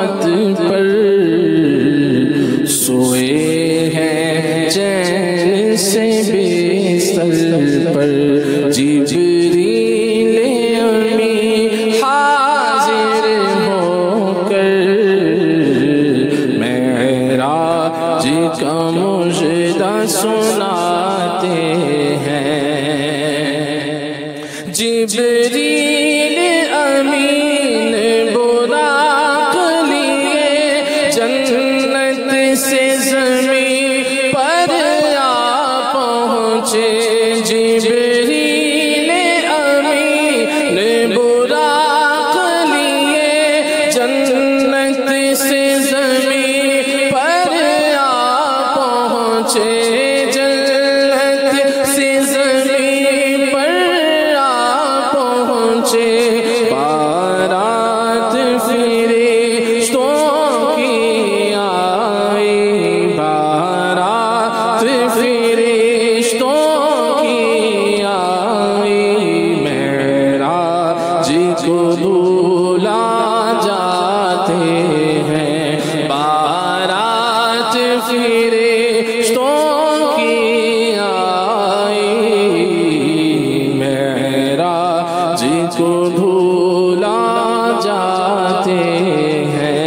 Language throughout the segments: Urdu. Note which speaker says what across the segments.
Speaker 1: رحمت پر سوئے ہیں چین سے بستر پر جبریل امی حاضر ہو کر معراج کا مژدہ سناتے ہیں جبریل امین براق لیے جنت سے زمین پر آ پہنچے جبریل امین براق لیے جنت سے زمین پر آ پہنچے جنت سے زمین پر بارات فرشتوں کی آئی بارات فرشتوں کی آئی معراج کو دھولا جاتے ہیں بارات فرشتوں کی آئی معراج کو دھولا جاتے ہیں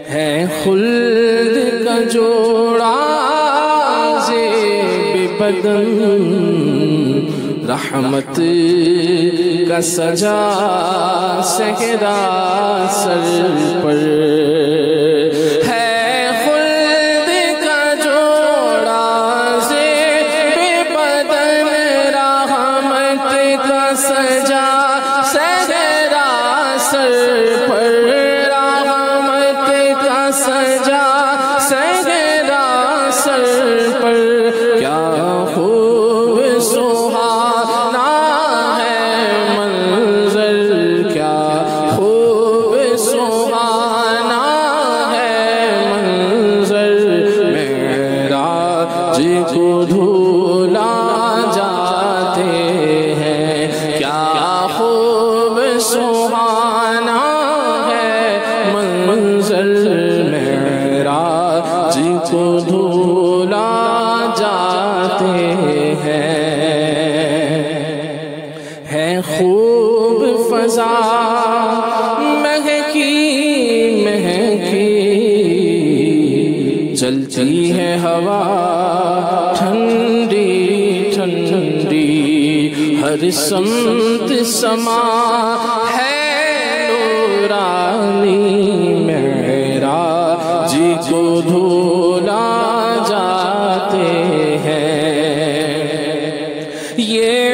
Speaker 1: ہے خلد کا جوڑا زیب بدن رحمت کا سجا صحرا سر پر سجا صحرا سر پر رحمت کا سجا صحرا سر پر کیا خوب سہانا ہے منظر کیا خوب سہانا ہے منظر معراج کو دھولا جاتے ہیں کیا خوب سہانا ہے منظر معراج کو دھولا جاتے ہیں ہے خوب فضا مہکی مہکی چلتی ہے ہوا ٹھنڈی ٹھنڈی ہر سمت سما ہے نورانی معراج کو دھولا جاتے ہیں یہ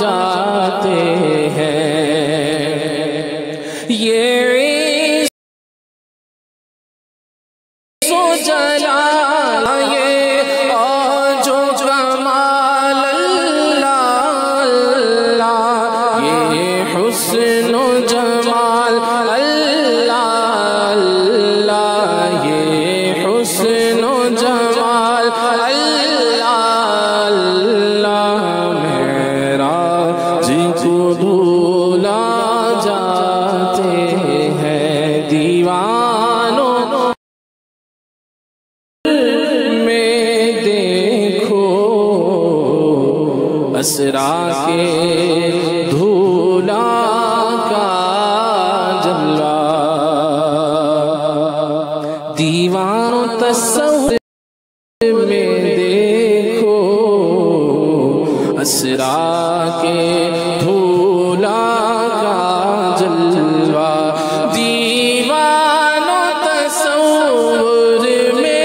Speaker 1: جاتے ہیں یہ سو جلال یہ اور جو جمال اللہ اللہ یہ حسن و جمال اللہ اللہ یہ حسن و جمال اللہ کو دھولا جاتے ہیں دیوانوں میں دیکھو اسرا کے دھولا کا جلوہ دیوانوں تصور میں دیکھو اسرا کے دھولا کا جلوہ دیوانوں تصور میں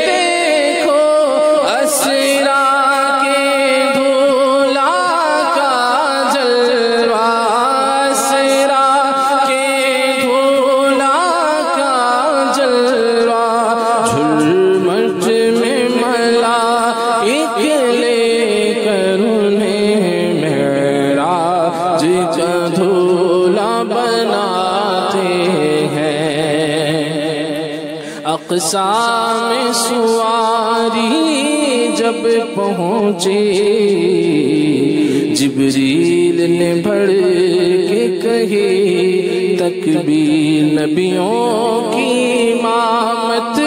Speaker 1: دیکھو اسرا کے دھولا کا جلوہ اسرا کے دھولا کا جلوہ جھلمٹ میں ملائک لے کر انہیں اقصا میں سواری جب پہنچے جبریل نے بڑھ کے کہی تکبیر نبیوں کی امامت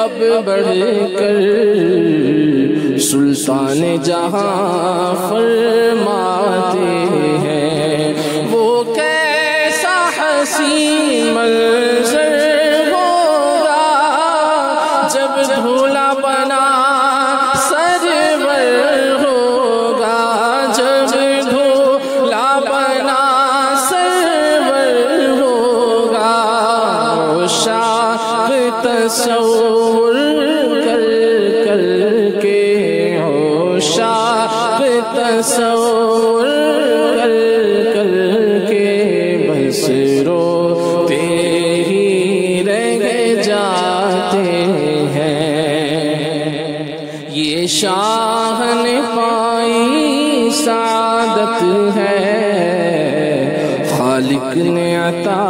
Speaker 1: اب بڑھ کر سلطان جہاں فرماتے ہیں وہ کیسا حسین منظر ہوگا جب دھولا بنا سرور ہوگا جب دھولا بنا سرور ہوگا شاہ تصور کر کر کے شاہ تصور کر کر کے بس روتے ہی رہ جاتے ہیں یہ شاہ نے پائی سعادت ہے خالق نے عطا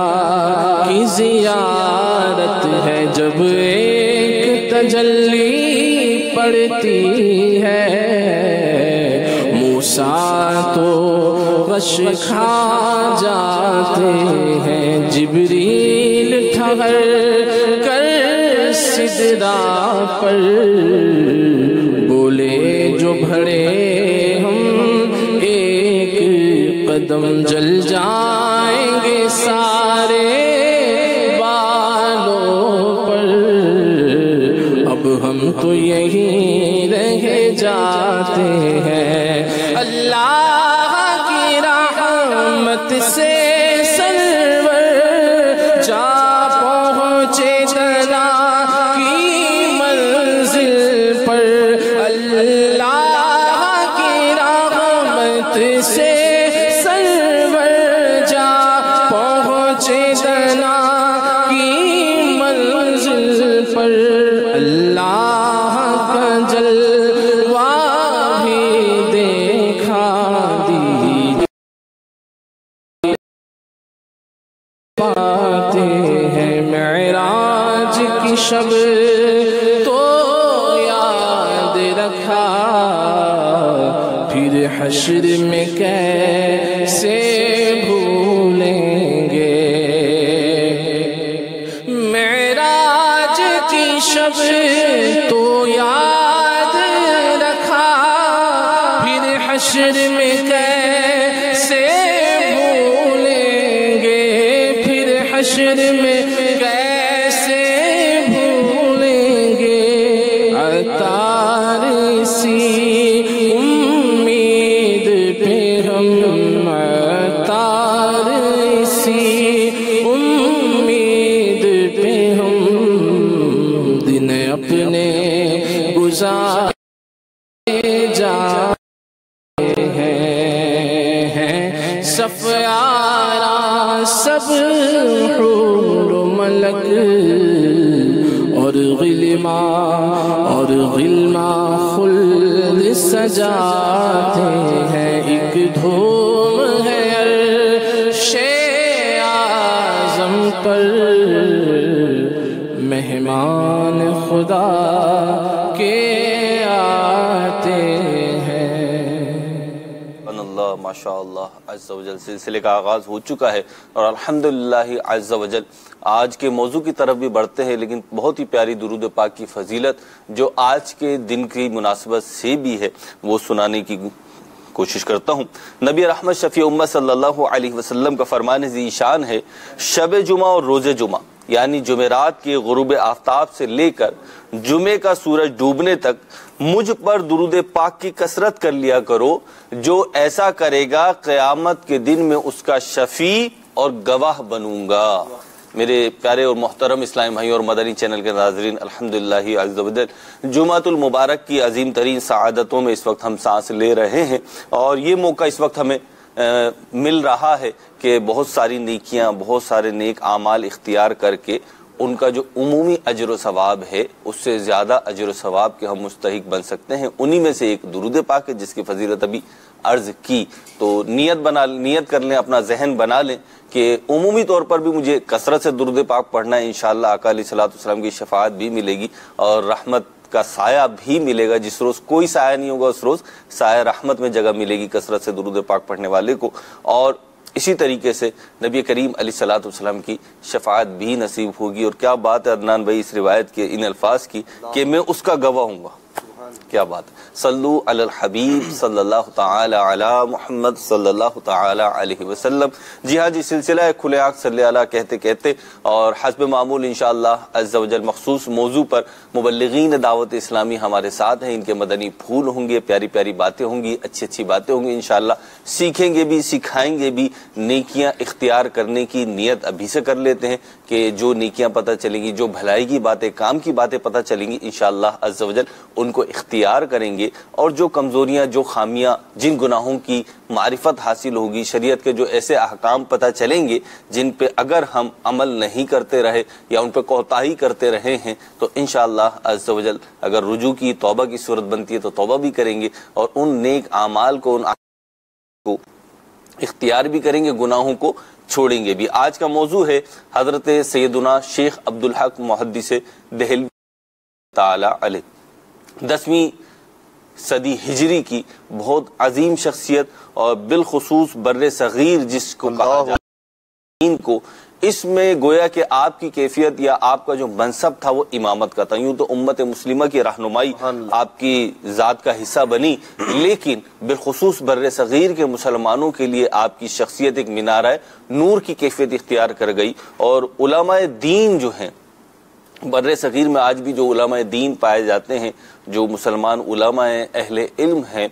Speaker 1: کی زیارت ہے جب ایک تجلی پڑتی ہے موسیٰ تو غش کھا جاتے ہیں جبریل ٹھہر کر سدرا پر بولے جو بھڑے ہم ایک قدم جل جائیں گے سارے بالوں پر اب ہم تو یہی رہ جاتے ہیں اللہ کی رحمت سے سرور جا پہنچے دنا کی منزل پر اللہ کی رحمت سے سرور جا پہنچے دنا کی منزل پر اللہ کا جلوہ بھی دیکھا پاتے ہیں معراج کی شب تو یاد رکھا پھر حشر میں کیسے بھولیں گے معراج کی شب تو یاد رکھا پھر حشر میں کیسے بھولیں گے پھر حشر میں کیسے بھولیں گے عطار سی امید پہ ہم عطار سی امید پہ ہم دن اپنے گزارے جاتے ہیں صف آرا سب حور و ملک اور غلما خلد سجاتے ہیں ایک دھوم ہے عرش اعظم پر مہمان خدا کے آتے ہیں
Speaker 2: اللہ ماشاء اللہ عز و جل سلسلے کا آغاز ہو چکا ہے اور الحمدللہ عز و جل آج کے موضوع کی طرف بھی بڑھتے ہیں لیکن بہت ہی پیاری درود پاک کی فضیلت جو آج کے دن کی مناسبت سے بھی ہے وہ سنانے کی کوشش کرتا ہوں۔ نبی رحمت شفیع امت صلی اللہ علیہ وسلم کا فرمان ذی شان ہے شب جمعہ اور روز جمعہ یعنی جمعرات کے غروب آفتاب سے لے کر جمعے کا سورج ڈوبنے تک مجھ پر درود پاک کی کثرت کر لیا کرو جو ایسا کرے گا قیامت کے دن میں اس کا شفیع اور گواہ بنوں گا۔ میرے پیارے اور محترم اسلام بھائی اور مدنی چینل کے ناظرین الحمدللہ عز و جل جمعۃ المبارک کی عظیم ترین سعادتوں میں اس وقت ہم سانس لے رہے ہیں اور یہ موقع اس وقت ہمیں مل رہا ہے کہ بہت ساری نیکیاں بہت سارے نیک اعمال اختیار کر کے ان کا جو عمومی اجر و ثواب ہے اس سے زیادہ اجر و ثواب کے ہم مستحق بن سکتے ہیں۔ انہی میں سے ایک درود پاک ہے جس کی فضیلت ابھی عرض کی، تو نیت کر لیں، اپنا ذہن بنا لیں کہ عمومی طور پر بھی مجھے کثرت سے درود پاک پڑھنا ہے، انشاءاللہ آقا علیہ الصلوۃ والسلام کی شفاعت بھی ملے گی اور رحمت کا سایہ بھی ملے گا۔ جس روز کوئی سایہ نہیں ہوگا اس روز سایہ رحمت میں جگہ ملے گی کثرت سے درود پاک پڑھنے والے کو، اور اسی طریقے سے نبی کریم علیہ الصلوۃ والسلام کی شفاعت بھی نصیب ہوگی۔ اور کیا بات ہے عدنان بھائی اس روایت کے ان الفاظ کی کہ میں اس کا گواہ ہوں گا، کیا بات ہے۔ صلو علی الحبیب صلی اللہ تعالی علی محمد صلی اللہ تعالی علیہ وسلم۔ جی ہاں جی، سلسلہ کھلے آنکھ صلی اللہ کہتے کہتے اور حسب معمول انشاءاللہ عز و جل مخصوص موضوع پر مبلغین دعوت اسلامی ہمارے ساتھ ہیں، ان کے مدنی پھول ہوں گے، پیاری پیاری باتیں ہوں گی، اچھی اچھی باتیں ہوں گی انشاءاللہ، سیکھیں گے بھی، سکھائیں گے بھی۔ نیکیاں اختیار کرنے کی نیت ابھی سے کر لیتے ہیں کہ جو نیکیاں پتہ چلیں گی، جو بھلائی کی باتیں، کام کی باتیں پتہ چلیں گی انشاءاللہ عز و جل ان کو اختیار کریں گے، اور جو کمزوریاں، جو خامیاں، جن گناہوں کی معرفت حاصل ہوگی، شریعت کے جو ایسے احکام پتہ چلیں گے جن پہ اگر ہم عمل نہیں کرتے رہے یا ان پہ کوتاہی کرتے رہے ہیں تو انشاءاللہ عز و جل اگر رجوع کی، توبہ کی صورت بنتی ہے تو توبہ بھی کریں گے، اور ان نیک اعمال کو، ان کو اختیار بھی کریں گے، گناہوں کو چھوڑیں گے بھی۔ آج کا موضوع ہے حضرت سیدنا شیخ عبدالحق محدث دہلوی تعالی علیہ، 10ویں صدی ہجری کی بہت عظیم شخصیت، اور بالخصوص بر صغیر جس کو کہا جاتا ہے ان کو، اس میں گویا کہ آپ کی کیفیت یا آپ کا جو منصب تھا وہ امامت کا تھا۔ یوں تو امت مسلمہ کی رہنمائی آپ کی ذات کا حصہ بنی، لیکن بالخصوص بر صغیر کے مسلمانوں کے لیے آپ کی شخصیت ایک مینارہ نور کی کیفیت اختیار کر گئی، اور علماء دین جو ہیں بر صغیر میں آج بھی جو علماء دین پائے جاتے ہیں، جو مسلمان علماء اہل علم ہیں،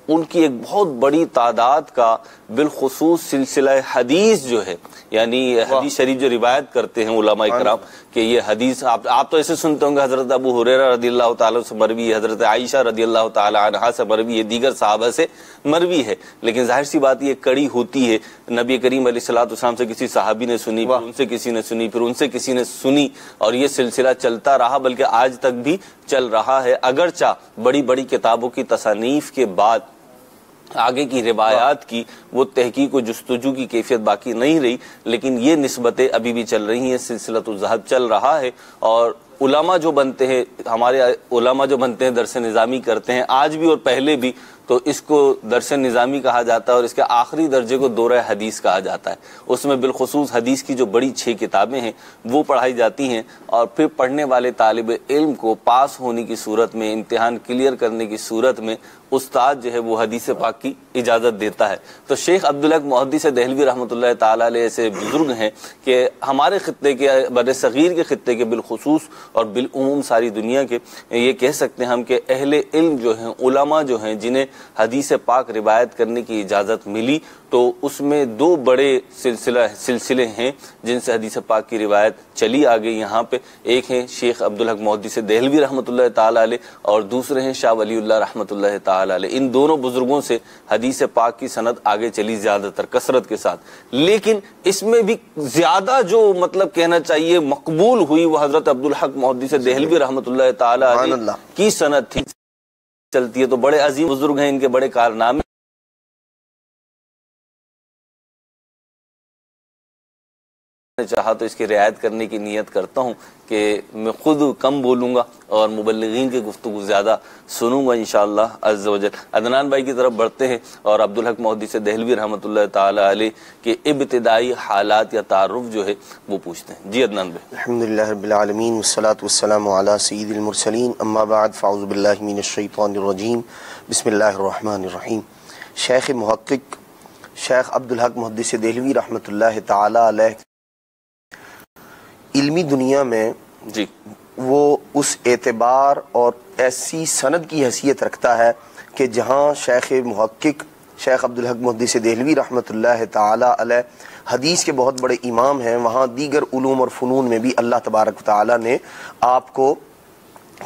Speaker 2: ان کی ایک بہت بڑی تعداد کا بالخصوص سلسلہ حدیث جو ہے، یعنی حدیث شریف جو روایت کرتے ہیں علماء کرام کہ یہ حدیث آپ تو ایسے سنتے ہوں گے حضرت ابو ہریرہ رضی اللہ تعالیٰ سے مروی ہے، حضرت عائشہ رضی اللہ تعالیٰ عنہا سے مروی ہے، دیگر صحابہ سے مروی ہے، لیکن ظاہر سی بات یہ کڑی ہوتی ہے، نبی کریم علیہ الصلوۃ والسلام سے کسی صحابی نے سنی، پھر ان سے کسی نے سنی، پھر ان سے کسی نے سنی، اور یہ سلسلہ چلتا رہا، بلکہ آج تک بھی چل رہا ہے۔ اگرچہ بڑی بڑی کتابوں کی تصانیف کے بعد آگے کی روایات کی وہ تحقیق و جستجو کی کیفیت باقی نہیں رہی، لیکن یہ نسبتیں ابھی بھی چل رہی ہیں، سلسلۃ الذہب چل رہا ہے، اور علماء جو بنتے ہیں، ہمارے علماء جو بنتے ہیں درس نظامی کرتے ہیں آج بھی اور پہلے بھی، تو اس کو درس نظامی کہا جاتا ہے، اور اس کے آخری درجے کو دورہ حدیث کہا جاتا ہے۔ اس میں بالخصوص حدیث کی جو بڑی 6 کتابیں ہیں وہ پڑھائی جاتی ہیں، اور پھر پڑھنے والے طالب علم کو پاس ہونے کی صورت میں، امتحان کلیئر کرنے کی صورت میں استاد جو ہے وہ حدیث پاک کی اجازت دیتا ہے۔ تو شیخ عبدالحق محدث دہلوی رحمۃ اللہ تعالیٰ علیہ ایسے بزرگ ہیں کہ ہمارے خطے کے، بر صغیر کے خطے کے بالخصوص اور بالعموم ساری دنیا کے، یہ کہہ سکتے ہیں ہم کہ اہل علم جو ہیں، علماء جو ہیں، جنہیں حدیث پاک روایت کرنے کی اجازت ملی، تو اس میں 2 بڑے سلسلے ہیں جن سے حدیث پاک کی روایت چلی آ گئی یہاں پہ۔ ایک ہیں شیخ عبدالحق محدث دہلوی رحمۃ اللہ تعالیٰ علیہ، اور دوسرے ہیں شاہ ولی اللہ رحمۃ اللہ تعالیٰ علیہ۔ ان دونوں بزرگوں سے حدیث پاک کی سند آگے چلی زیادہ تر کثرت کے ساتھ، لیکن اس میں بھی زیادہ جو مطلب کہنا چاہیے مقبول ہوئی وہ حضرت عبدالحق محدث دہلوی رحمۃ اللہ تعالیٰ علیہ کی سند تھی، چلتی ہے۔ تو بڑے عظیم بزرگ ہیں، ان کے بڑے کارنامے چاہا تو اس کی رعایت کرنے کی نیت کرتا ہوں کہ میں خود کم بولوں گا اور مبلغین کی گفتگو زیادہ سنوں گا انشاءاللہ عز و جل۔ عدنان بھائی کی طرف بڑھتے ہیں اور عبدالحق محدث دہلوی رحمۃ اللہ تعالی علیہ کے ابتدائی حالات یا تعارف جو ہے وہ پوچھتے ہیں۔ جی عدنان بھائی۔
Speaker 3: الحمدللہ رب العالمین والصلاة والسلام علی سید المرسلین، اما بعد فاعوذ باللہ من الشیطان الرجیم، بسم اللہ الرحمن الرحیم۔ شیخ محقق شیخ عبدالحق محدث دہلوی رحمۃ اللہ تعالی علیہ علمی دنیا میں
Speaker 2: جی
Speaker 3: وہ اس اعتبار اور ایسی سند کی حیثیت رکھتا ہے کہ جہاں شیخ محقق شیخ عبدالحق محدث دہلوی رحمۃ اللہ تعالی علیہ حدیث کے بہت بڑے امام ہیں، وہاں دیگر علوم اور فنون میں بھی اللہ تبارک و تعالی نے آپ کو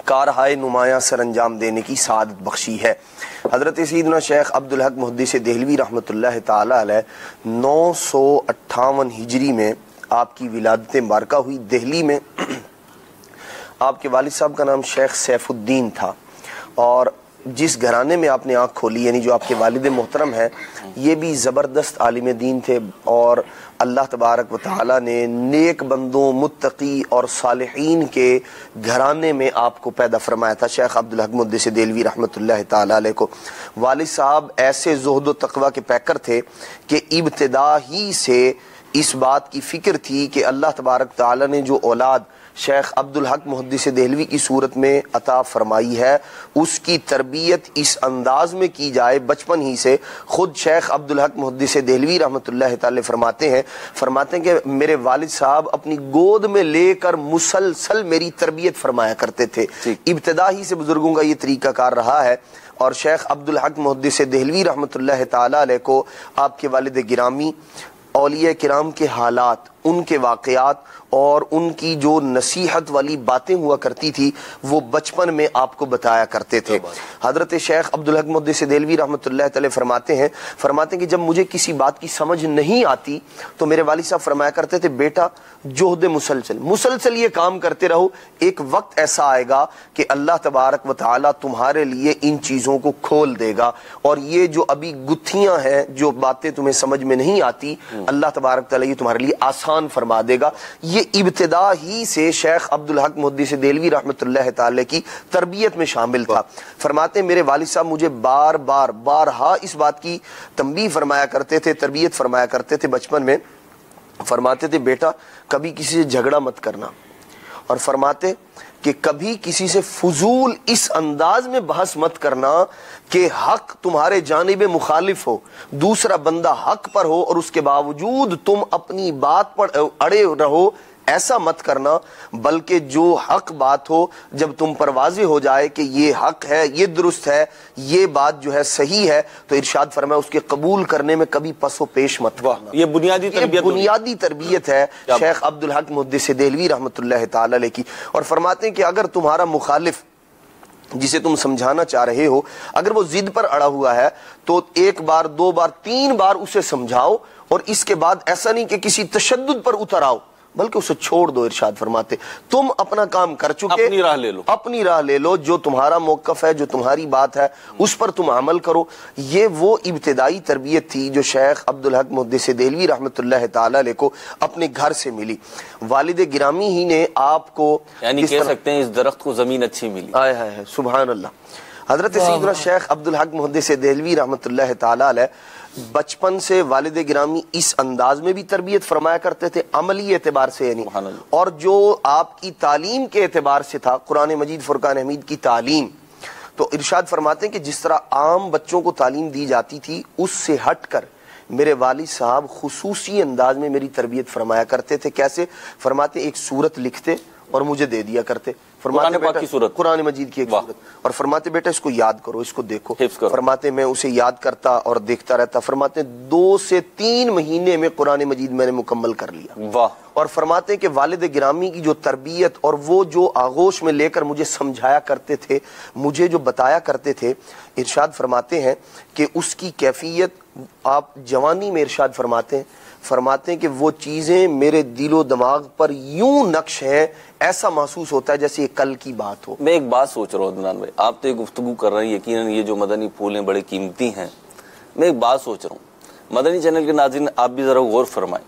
Speaker 3: کارہائے نمایاں سر انجام دینے کی سعادت بخشی ہے۔ حضرت سیدنا شیخ عبدالحق محدث دہلوی رحمۃ اللہ تعالی علیہ 958 ہجری میں آپ کی ولادت مبارکہ ہوئی۔ دہلی میں آپ کے والد صاحب کا نام شیخ سیف الدین تھا، اور جس گھرانے میں آپ نے آنکھ کھولی یعنی جو آپ کے والد محترم ہیں یہ بھی زبردست عالم دین تھے، اور اللہ تبارک و تعالی نے نیک بندوں، متقی اور صالحین کے گھرانے میں آپ کو پیدا فرمایا تھا۔ شیخ عبدالحق محدث دہلوی رحمۃ اللہ تعالی علیہ کو والد صاحب ایسے زہد و تقوی کے پیکر تھے کہ ابتدا ہی سے اس بات کی فکر تھی کہ اللہ تبارک تعالی نے جو اولاد شیخ عبدالحق محدث دہلوی کی صورت میں عطا فرمائی ہے اس کی تربیت اس انداز میں کی جائے بچپن ہی سے۔ خود شیخ عبدالحق محدث دہلوی رحمۃ اللہ تعالی فرماتے ہیں کہ میرے والد صاحب اپنی گود میں لے کر مسلسل میری تربیت فرمایا کرتے تھے۔ ابتدا ہی سے بزرگوں کا یہ طریقہ کار رہا ہے، اور شیخ عبدالحق محدث دہلوی رحمۃ اللہ تعالی علیہ کو آپ کے والد گرامی اولیاء کرام کے حالات، ان کے واقعات اور ان کی جو نصیحت والی باتیں ہوا کرتی تھی وہ بچپن میں آپ کو بتایا کرتے تھے۔ حضرت شیخ عبدالحق محدث دہلوی رحمۃ اللہ تعالی فرماتے ہیں کہ جب مجھے کسی بات کی سمجھ نہیں آتی تو میرے والد صاحب فرمایا کرتے تھے بیٹا جہد مسلسل یہ کام کرتے رہو، ایک وقت ایسا آئے گا کہ اللہ تبارک و تعالی تمہارے لیے ان چیزوں کو کھول دے گا، اور یہ جو ابھی گتھیاں ہیں جو باتیں تمہیں سمجھ میں نہیں آتی اللہ تبارک تعالی یہ تمہارے لیے آسان فرما دے گا۔ یہ ابتدا ہی سے شیخ عبدالحق محدث دہلوی رحمۃ اللہ تعالی کی تربیت میں شامل تھا۔ فرماتے ہیں میرے والد صاحب مجھے بارہا اس بات کی تنبیہ فرمایا کرتے تھے، تربیت فرمایا کرتے تھے بچپن میں۔ فرماتے تھے بیٹا کبھی کسی سے جھگڑا مت کرنا، اور فرماتے کہ کبھی کسی سے فضول اس انداز میں بحث مت کرنا کہ حق تمہارے جانب مخالف ہو، دوسرا بندہ حق پر ہو اور اس کے باوجود تم اپنی بات پر اڑے رہو، ایسا مت کرنا، بلکہ جو حق بات ہو جب تم پر واضح ہو جائے کہ یہ حق ہے، یہ درست ہے، یہ بات جو ہے صحیح ہے، تو ارشاد فرمایا اس کے قبول کرنے میں کبھی پس و پیش مت کرنا۔
Speaker 2: یہ بنیادی
Speaker 3: تربیت ہے شیخ عبدالحق محدث دہلوی رحمۃ اللہ تعالی علیہ کی۔ اور فرماتے ہیں کہ اگر تمہارا مخالف جسے تم سمجھانا چاہ رہے ہو اگر وہ ضد پر اڑا ہوا ہے تو 1 بار 2 بار 3 بار اسے سمجھاؤ، اور اس کے بعد ایسا نہیں کہ کسی تشدد پر اتر آؤ بلکہ اسے چھوڑ دو۔ ارشاد فرماتے تم اپنا کام کر چکے، اپنی راہ لے لو، جو تمہارا موقف ہے، جو تمہاری بات ہے اس پر تم عمل کرو۔ یہ وہ ابتدائی تربیت تھی جو شیخ عبدالحق محدث دہلوی رحمۃ اللہ تعالی علیہ کو اپنے گھر سے ملی۔ والد گرامی ہی نے آپ کو
Speaker 2: یعنی کہہ سکتے ہیں اس درخت کو زمین اچھی ملی۔
Speaker 3: سبحان اللہ۔ حضرت سیدنا شیخ عبدالحق محدث دہلوی رحمۃ اللہ تعالی علیہ بچپن سے والد گرامی اس انداز میں بھی تربیت فرمایا کرتے تھے عملی اعتبار سے، یعنی اور جو آپ کی تعلیم کے اعتبار سے تھا قرآن مجید فرقان حمید کی تعلیم، تو ارشاد فرماتے ہیں کہ جس طرح عام بچوں کو تعلیم دی جاتی تھی اس سے ہٹ کر میرے والد صاحب خصوصی انداز میں میری تربیت فرمایا کرتے تھے۔ کیسے؟ فرماتے ایک سورت لکھتے اور مجھے دے دیا کرتے، قرآن مجید کی ایک سورت، اور فرماتے بیٹا اس کو یاد کرو، اس کو دیکھو۔ فرماتے میں اسے یاد کرتا اور دیکھتا رہتا۔ فرماتے 2 سے 3 مہینے میں قرآن مجید میں نے مکمل کر لیا۔ اور فرماتے کہ والد گرامی کی جو تربیت اور وہ جو آغوش میں لے کر مجھے سمجھایا کرتے تھے، مجھے جو بتایا کرتے تھے، ارشاد فرماتے ہیں کہ اس کی کیفیت آپ جوانی میں ارشاد فرماتے ہیں کہ وہ چیزیں میرے دل و دماغ پر یوں نقش ہیں ایسا محسوس ہوتا ہے جیسے یہ کل کی بات ہو۔
Speaker 2: میں ایک بات سوچ رہا ہوں عدنان بھائی، آپ تو یہ گفتگو کر رہے ہیں، یقیناً یہ جو مدنی پھول ہیں بڑے قیمتی ہیں۔ میں ایک بات سوچ رہا ہوں، مدنی چینل کے ناظرین آپ بھی ذرا غور فرمائیں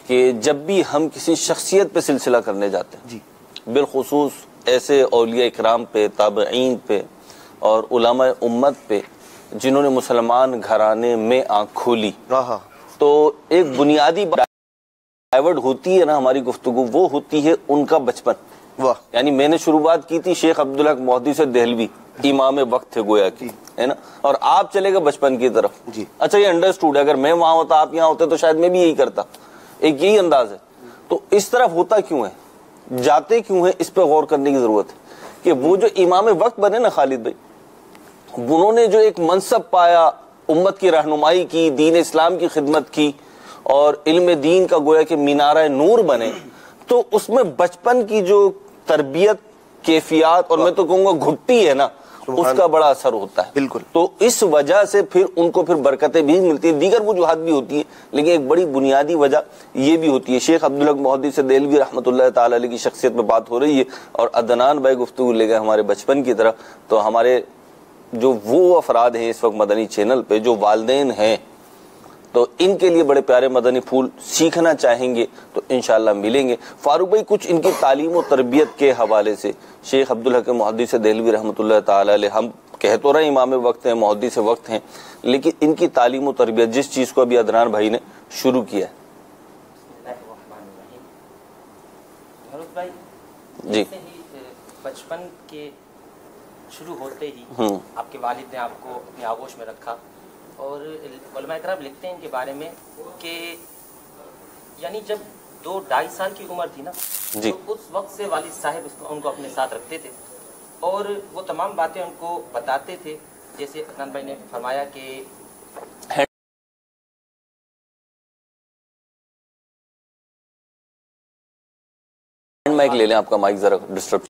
Speaker 2: کہ جب بھی ہم کسی شخصیت پہ سلسلہ کرنے جاتے ہیں، بالخصوص ایسے اولیاء اکرام پہ، تابعین پہ اور علماء امت پہ جنہوں نے مسلمان گھرانے میں آنکھ کھولی، تو ایک بنیادی ڈائیورٹ ہوتی ہے نا ہماری گفتگو، وہ ہوتی ہے ان کا بچپن۔ یعنی میں نے شروعات کی تھی شیخ عبدالحق محدث دہلوی، امام وقت تھے گویا کی، ہے نا، اور آپ چلے گئے بچپن کی طرف۔ اچھا یہ انڈرسٹوڈ ہے، اگر میں وہاں ہوتا آپ یہاں ہوتے تو شاید میں بھی یہی کرتا، ایک یہی انداز ہے۔ تو اس طرف ہوتا کیوں ہے، جاتے کیوں ہے، اس پہ غور کرنے کی ضرورت ہے کہ وہ جو امام وقت بنے نا خالد بھائی، انہوں نے جو ایک منصب پایا، امت کی رہنمائی کی، دین اسلام کی خدمت کی اور علم دین کا گویا کہ مینارہ نور بنے، تو اس میں بچپن کی جو تربیت، کیفیات اور میں تو کہوں گا گھٹی ہے نا، اس کا بڑا اثر ہوتا ہے.
Speaker 3: بالکل.
Speaker 2: تو اس وجہ سے پھر ان کو پھر برکتیں بھی ملتی ہیں. دیگر وجوہات بھی ہوتی ہیں لیکن ایک بڑی بنیادی وجہ یہ بھی ہوتی ہے. شیخ عبدالحق محدث دہلوی رحمۃ اللہ تعالی علیہ کی شخصیت میں بات ہو رہی ہے اور عدنان بھائی گفتگو لے گئے ہمارے بچپن کی طرف. تو ہمارے جو وہ افراد ہیں اس وقت مدنی چینل پہ جو والدین ہیں تو ان کے لیے بڑے پیارے مدنی پھول سیکھنا چاہیں گے تو انشاءاللہ ملیں گے. فاروق بھائی کچھ ان کی تعلیم و تربیت کے حوالے سے شیخ عبدالحق محدث دہلوی رحمۃ اللہ تعالی علیہ, ہم کہہ تو رہے امام وقت ہیں محدث وقت ہیں, لیکن ان کی تعلیم و تربیت جس چیز کو ابھی عدنان بھائی نے شروع کیا ہے. جی
Speaker 4: بچپن کے شروع ہوتے ہی آپ کے والد نے آپ کو اپنی آغوش میں رکھا اور علماء کرام لکھتے ہیں ان کے بارے میں کہ یعنی جب 2-2.5 سال کی عمر تھی نا
Speaker 2: جی
Speaker 4: تو اس وقت سے والد صاحب ان کو اپنے ساتھ رکھتے تھے اور وہ تمام باتیں ان کو بتاتے تھے. جیسے عدنان بھائی نے فرمایا کہ
Speaker 2: مائک لے لیں, آپ کا مائک ذرا ڈسٹرب.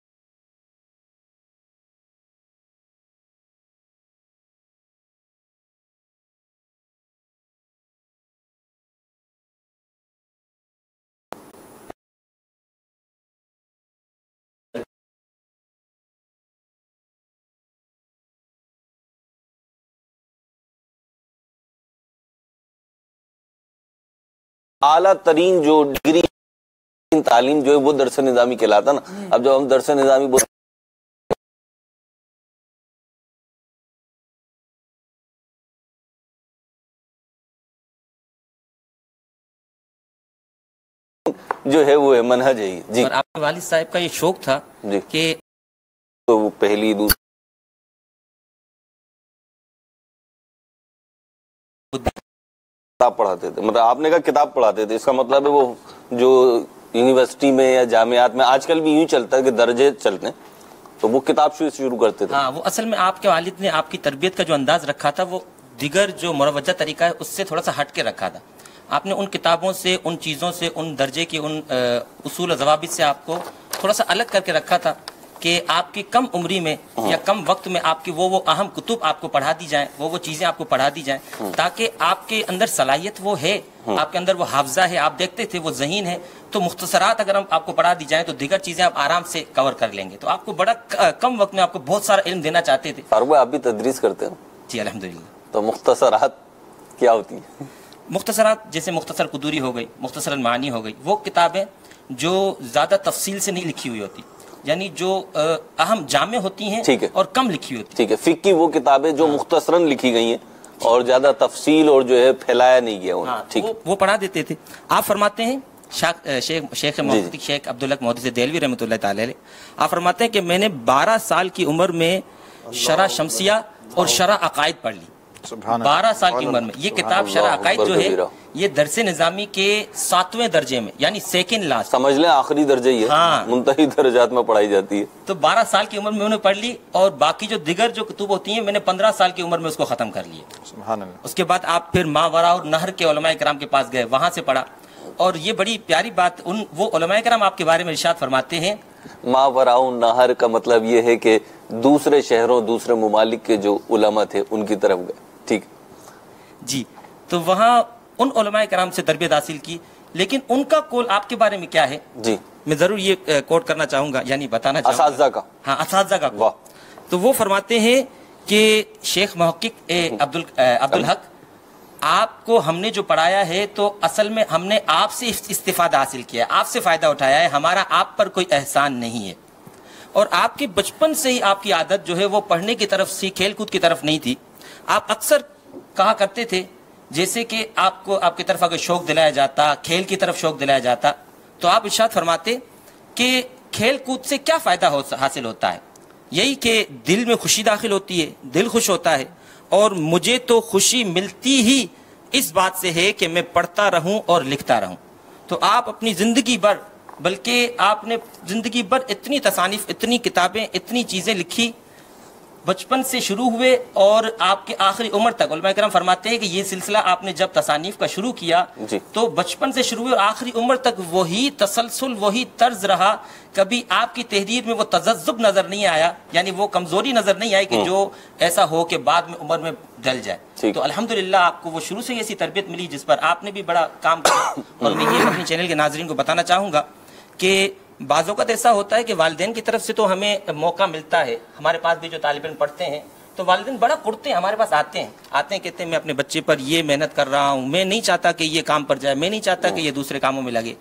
Speaker 2: اعلیٰ ترین جو ڈگری تعلیم جو ہے وہ درس نظامی کہلاتا نا. اب جب ہم درس نظامی جو ہے وہ ہے منہج ہے. جی
Speaker 4: اور آپ کے والد صاحب کا یہ شوق تھا
Speaker 2: جی
Speaker 4: کہ
Speaker 2: تو وہ پہلی دوسری کتاب پڑھاتے تھے. مطلب آپ نے کہا کتاب پڑھاتے تھے, اس کا مطلب ہے وہ جو یونیورسٹی میں یا جامعات میں آج کل بھی یوں چلتا ہے کہ درجے چلتے ہیں تو وہ کتاب شروع کرتے تھے.
Speaker 4: ہاں وہ اصل میں آپ کے والد نے آپ کی تربیت کا جو انداز رکھا تھا وہ دیگر جو مروجہ طریقہ ہے اس سے تھوڑا سا ہٹ کے رکھا تھا. آپ نے ان کتابوں سے, ان چیزوں سے, ان درجے کے ان اصول و ضوابط سے آپ کو تھوڑا سا الگ کر کے رکھا تھا کہ آپ کی کم عمری میں یا کم وقت میں آپ کی وہ اہم کتب آپ کو پڑھا دی جائیں, وہ چیزیں آپ کو پڑھا دی جائیں تاکہ آپ کے اندر صلاحیت وہ ہے, آپ کے اندر وہ حافظہ ہے, آپ دیکھتے تھے وہ ذہین ہے, تو مختصرات اگر ہم آپ کو پڑھا دی جائیں تو دیگر چیزیں آپ آرام سے کور کر لیں گے. تو آپ کو بڑا کم وقت میں آپ کو بہت سارا علم دینا چاہتے تھے.
Speaker 2: فاروق بھائی آپ بھی تدریس کرتے ہیں؟
Speaker 4: جی الحمدللہ.
Speaker 2: تو مختصرات کیا ہوتی ہیں؟
Speaker 4: مختصرات جیسے مختصر قدوری ہو گئی, مختصر المعانی ہو گئی, وہ کتابیں جو زیادہ تفصیل سے نہیں لکھی ہوئی ہوتی, یعنی جو اہم جامع ہوتی ہیں اور کم لکھی ہوتی.
Speaker 2: ٹھیک ہے, فقہ کی وہ کتابیں جو مختصراً لکھی گئی ہیں اور زیادہ تفصیل اور جو ہے پھیلایا نہیں گیا. ٹھیک
Speaker 4: وہ پڑھا دیتے تھے. آپ فرماتے ہیں شیخ محدث شیخ عبدالحق محدث دہلوی رحمۃ اللہ تعالی علیہ, آپ فرماتے ہیں کہ میں نے 12 سال کی عمر میں شرح شمسیہ اور شرح عقائد پڑھ لی. 12 سال کی عمر میں یہ کتاب شرح عقائد جو ہے یہ درس نظامی کے 7ویں درجے میں یعنی سیکنڈ لاسٹ
Speaker 2: سمجھ لیں آخری درجے ہی ہے, منتہی درجات میں پڑھائی جاتی ہے.
Speaker 4: تو 12 سال کی عمر میں انہوں نے پڑھ لی اور باقی جو دیگر جو کتب ہوتی ہیں میں نے 15 سال کی عمر میں اس کو ختم کر لیے. سبحان اللہ. اس کے بعد آپ پھر ماورا اور نہر کے علماء کرام کے پاس گئے, وہاں سے پڑھا. اور یہ بڑی پیاری بات وہ علماء کرام آپ کے بارے میں ارشاد فرماتے ہیں,
Speaker 2: ماورا نہر کا مطلب یہ ہے کہ دوسرے شہروں دوسرے ممالک کے جو علماء تھے ان کی طرف گئے. ٹھیک
Speaker 4: جی. تو وہاں ان علماء کرام سے تربیت حاصل کی, لیکن ان کا قول آپ کے بارے میں کیا ہے؟
Speaker 2: جی
Speaker 4: میں ضرور یہ کوٹ کرنا چاہوں گا, یعنی بتانا چاہوں گا
Speaker 2: اساتذہ کا.
Speaker 4: ہاں اساتذہ کا. واہ. تو وہ فرماتے ہیں کہ شیخ محقق عبدالحق آپ کو ہم نے جو پڑھایا ہے تو اصل میں ہم نے آپ سے استفادہ حاصل کیا ہے, آپ سے فائدہ اٹھایا ہے, ہمارا آپ پر کوئی احسان نہیں ہے. اور آپ کے بچپن سے ہی آپ کی عادت جو ہے وہ پڑھنے کی طرف سی, کھیل کود کی طرف نہیں تھی. آپ اکثر کہا کرتے تھے جیسے کہ آپ کو آپ کی طرف اگر شوق دلایا جاتا, کھیل کی طرف شوق دلایا جاتا, تو آپ ارشاد فرماتے کہ کھیل کود سے کیا فائدہ حاصل ہوتا ہے؟ یہی کہ دل میں خوشی داخل ہوتی ہے, دل خوش ہوتا ہے, اور مجھے تو خوشی ملتی ہی اس بات سے ہے کہ میں پڑھتا رہوں اور لکھتا رہوں. تو آپ اپنی زندگی بھر, بلکہ آپ نے زندگی بھر اتنی تصانیف, اتنی کتابیں, اتنی چیزیں لکھی بچپن سے شروع ہوئے اور آپ کے آخری عمر تک علماء کرام فرماتے ہیں کہ یہ سلسلہ آپ نے جب تصانیف کا شروع کیا تو بچپن سے شروع ہوئے اور آخری عمر تک وہی تسلسل وہی طرز رہا، کبھی آپ کی تحریر میں وہ تذبذب نظر نہیں آیا، یعنی وہ کمزوری نظر نہیں آئی کہ جو ایسا ہو کہ بعد میں عمر میں ڈل جائے. تو الحمدللہ آپ کو وہ شروع سے ایسی تربیت ملی جس پر آپ نے بھی بڑا کام کیا. اور میں یہ اپنے چینل کے ناظرین کو بتانا چاہوں گا کہ بعض اوقات ایسا ہوتا ہے کہ والدین کی طرف سے تو ہمیں موقع ملتا ہے. ہمارے پاس بھی جو طالب علم پڑھتے ہیں تو والدین بڑا پڑھتے ہیں، ہمارے پاس آتے ہیں کہتے ہیں میں اپنے بچے پر یہ محنت کر رہا ہوں، میں نہیں چاہتا کہ یہ کام پر جائے، میں نہیں چاہتا کہ یہ دوسرے کاموں میں لگے،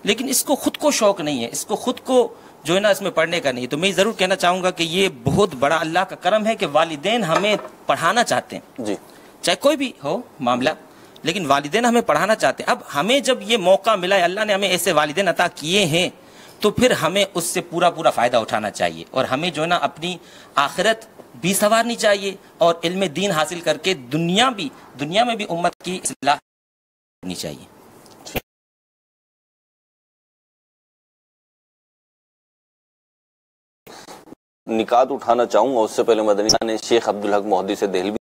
Speaker 4: لیکن اس کو خود کو شوق نہیں ہے، اس کو خود کو جو ہے نا اس میں پڑھنے کا نہیں ہے. تو میں ضرور کہنا چاہوں گا کہ یہ بہت بڑا اللہ کا کرم ہے کہ والدین ہمیں پڑھانا چاہتے ہیں، چاہے کوئی بھی ہو معاملہ، لیکن والدین ہمیں پڑھانا چاہتے ہیں. اب ہمیں جب یہ موقع ملا ہے، اللہ نے ہمیں ایسے والدین عطا کیے ہیں، تو پھر ہمیں اس سے پورا فائدہ اٹھانا چاہیے اور ہمیں جو ہے نا اپنی آخرت بھی سنوارنی چاہیے اور علم دین حاصل کر کے دنیا میں بھی امت کی اصلاح کرنی چاہیے.
Speaker 2: نکات اٹھانا چاہوں گا اس سے پہلے مدنی نے شیخ عبدالحق محدث دہلوی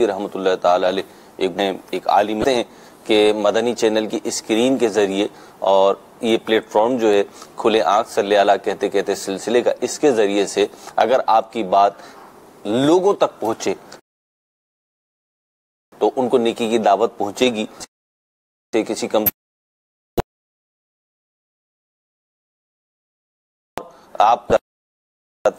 Speaker 2: رحمۃ اللہ تعالی علیہ ایک عالم ہیں کہ مدنی چینل کی اسکرین کے ذریعے اور یہ پلیٹ فارم جو ہے کھلے آنکھ صلی اللہ کہتے کہتے سلسلے کا، اس کے ذریعے سے اگر آپ کی بات لوگوں تک پہنچے تو ان کو نیکی کی دعوت پہنچے گی. کسی کم آپ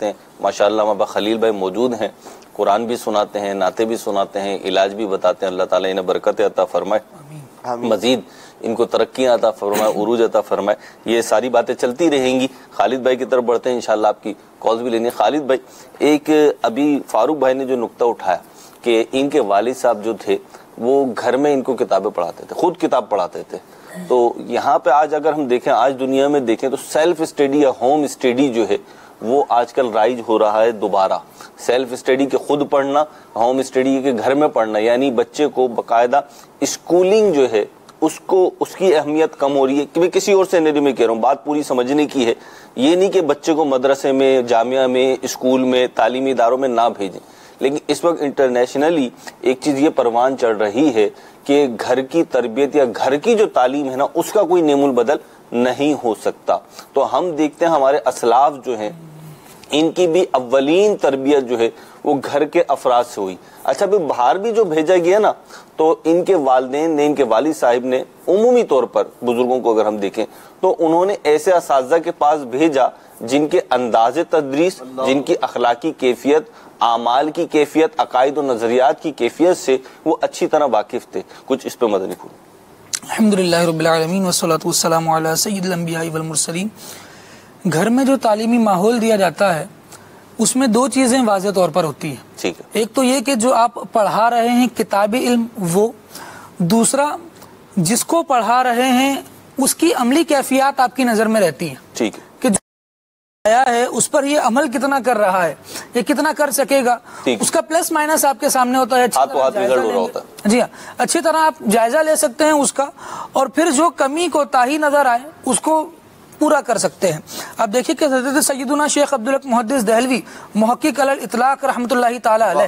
Speaker 2: ہیں ماشاءاللہ مابا خلیل بھائی موجود ہیں، قرآن بھی سناتے ہیں، نعتیں بھی سناتے ہیں، علاج بھی بتاتے ہیں. اللہ تعالیٰ انہیں برکت عطا فرمائے، مزید ان کو ترقیاں عطا فرمائے، عروج عطا فرمائے. یہ ساری باتیں چلتی رہیں گی. خالد بھائی کی طرف بڑھتے ہیں، انشاءاللہ آپ کی کالز بھی لینی. خالد بھائی، ایک ابھی فاروق بھائی نے جو نقطہ اٹھایا کہ ان کے والد صاحب جو تھے وہ گھر میں ان کو کتابیں پڑھاتے تھے، خود کتاب پڑھاتے تھے. تو یہاں پہ آج اگر ہم دیکھیں، آج دنیا میں دیکھیں تو سیلف اسٹڈی یا ہوم اسٹڈی جو ہے وہ آج کل رائج ہو رہا ہے. دوبارہ سیلف اسٹڈی کے خود پڑھنا، ہوم اسٹڈی کے گھر میں پڑھنا، یعنی بچے کو باقاعدہ اسکولنگ جو ہے اس کی اہمیت کم ہو رہی ہے. کہ میں کسی اور سینیریو میں کہہ رہا ہوں، بات پوری سمجھنے کی ہے. یہ نہیں کہ بچے کو مدرسے میں، جامعہ میں، اسکول میں، تعلیمی اداروں میں نہ بھیجیں، لیکن اس وقت انٹرنیشنلی ایک چیز یہ پروان چڑھ رہی ہے کہ گھر کی تربیت یا گھر کی جو تعلیم ہے نا، اس کا کوئی نعم البدل نہیں ہو سکتا. تو ہم دیکھتے ہیں ہمارے اسلاف جو ہیں ان کی بھی اولین تربیت جو ہے وہ گھر کے افراد سے ہوئی. اچھا پھر باہر بھی جو بھیجا گیا نا، تو ان کے والدین نے، ان کے والد صاحب نے عمومی طور پر بزرگوں کو اگر ہم دیکھیں تو انہوں نے ایسے اساتذہ کے پاس بھیجا جن کے انداز تدریس، جن کی اخلاقی کیفیت، اعمال کی کیفیت، عقائد و نظریات کی کیفیت سے وہ اچھی طرح واقف تھے. کچھ اس پہ مدنی پھول.
Speaker 5: الحمدللہ رب العالمین والصلاة والسلام علی سید الانبیاء والمرسلین. گھر میں جو تعلیمی ماحول دیا جاتا ہے اس میں دو چیزیں واضح طور پر ہوتی ہیں. ایک تو یہ کہ جو آپ پڑھا رہے ہیں کتاب علم، وہ دوسرا جس کو پڑھا رہے ہیں اس کی عملی کیفیات آپ کی نظر میں رہتی ہیں کہ جو آیا ہے اس پر یہ عمل کتنا کر رہا ہے، یہ کتنا کر سکے گا، اس کا پلس مائنس آپ کے سامنے ہوتا ہے. جی ہاں، اچھی طرح آپ جائزہ لے سکتے ہیں اس کا، اور پھر جو کمی کوتاہی نظر آئے اس کو پورا کر سکتے ہیں. اب دیکھیے کہ حضرت سیدنا شیخ عبدالحق محدث دہلوی محقق علی الاطلاق رحمۃ اللہ تعالی علیہ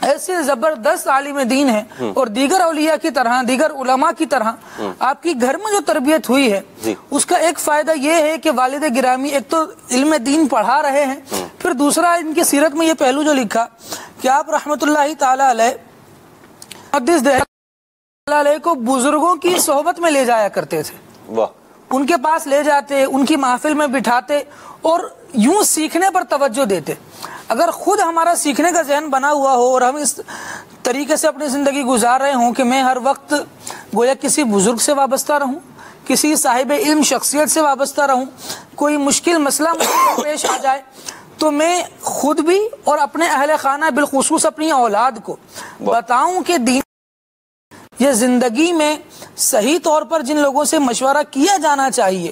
Speaker 5: ایسے زبردست عالم دین ہیں، اور دیگر اولیاء کی طرح، دیگر علماء کی طرح آپ کی گھر میں جو تربیت ہوئی ہے اس کا ایک فائدہ یہ ہے کہ والد گرامی ایک تو علم دین پڑھا رہے ہیں، پھر دوسرا ان کی سیرت میں یہ پہلو جو لکھا کہ آپ رحمۃ اللہ تعالی علیہ محدث دہلوی علیہ کو بزرگوں کی صحبت میں لے جایا کرتے تھے. ان کے پاس لے جاتے، ان کی محفل میں بٹھاتے اور یوں سیکھنے پر توجہ دیتے. اگر خود ہمارا سیکھنے کا ذہن بنا ہوا ہو اور ہم اس طریقے سے اپنی زندگی گزار رہے ہوں کہ میں ہر وقت گویا کسی بزرگ سے وابستہ رہوں، کسی صاحب علم شخصیت سے وابستہ رہوں، کوئی مشکل مسئلہ پیش آ جائے تو میں خود بھی اور اپنے اہل خانہ بالخصوص اپنی اولاد کو بتاؤں کہ دین یہ زندگی میں صحیح طور پر جن لوگوں سے مشورہ کیا جانا چاہیے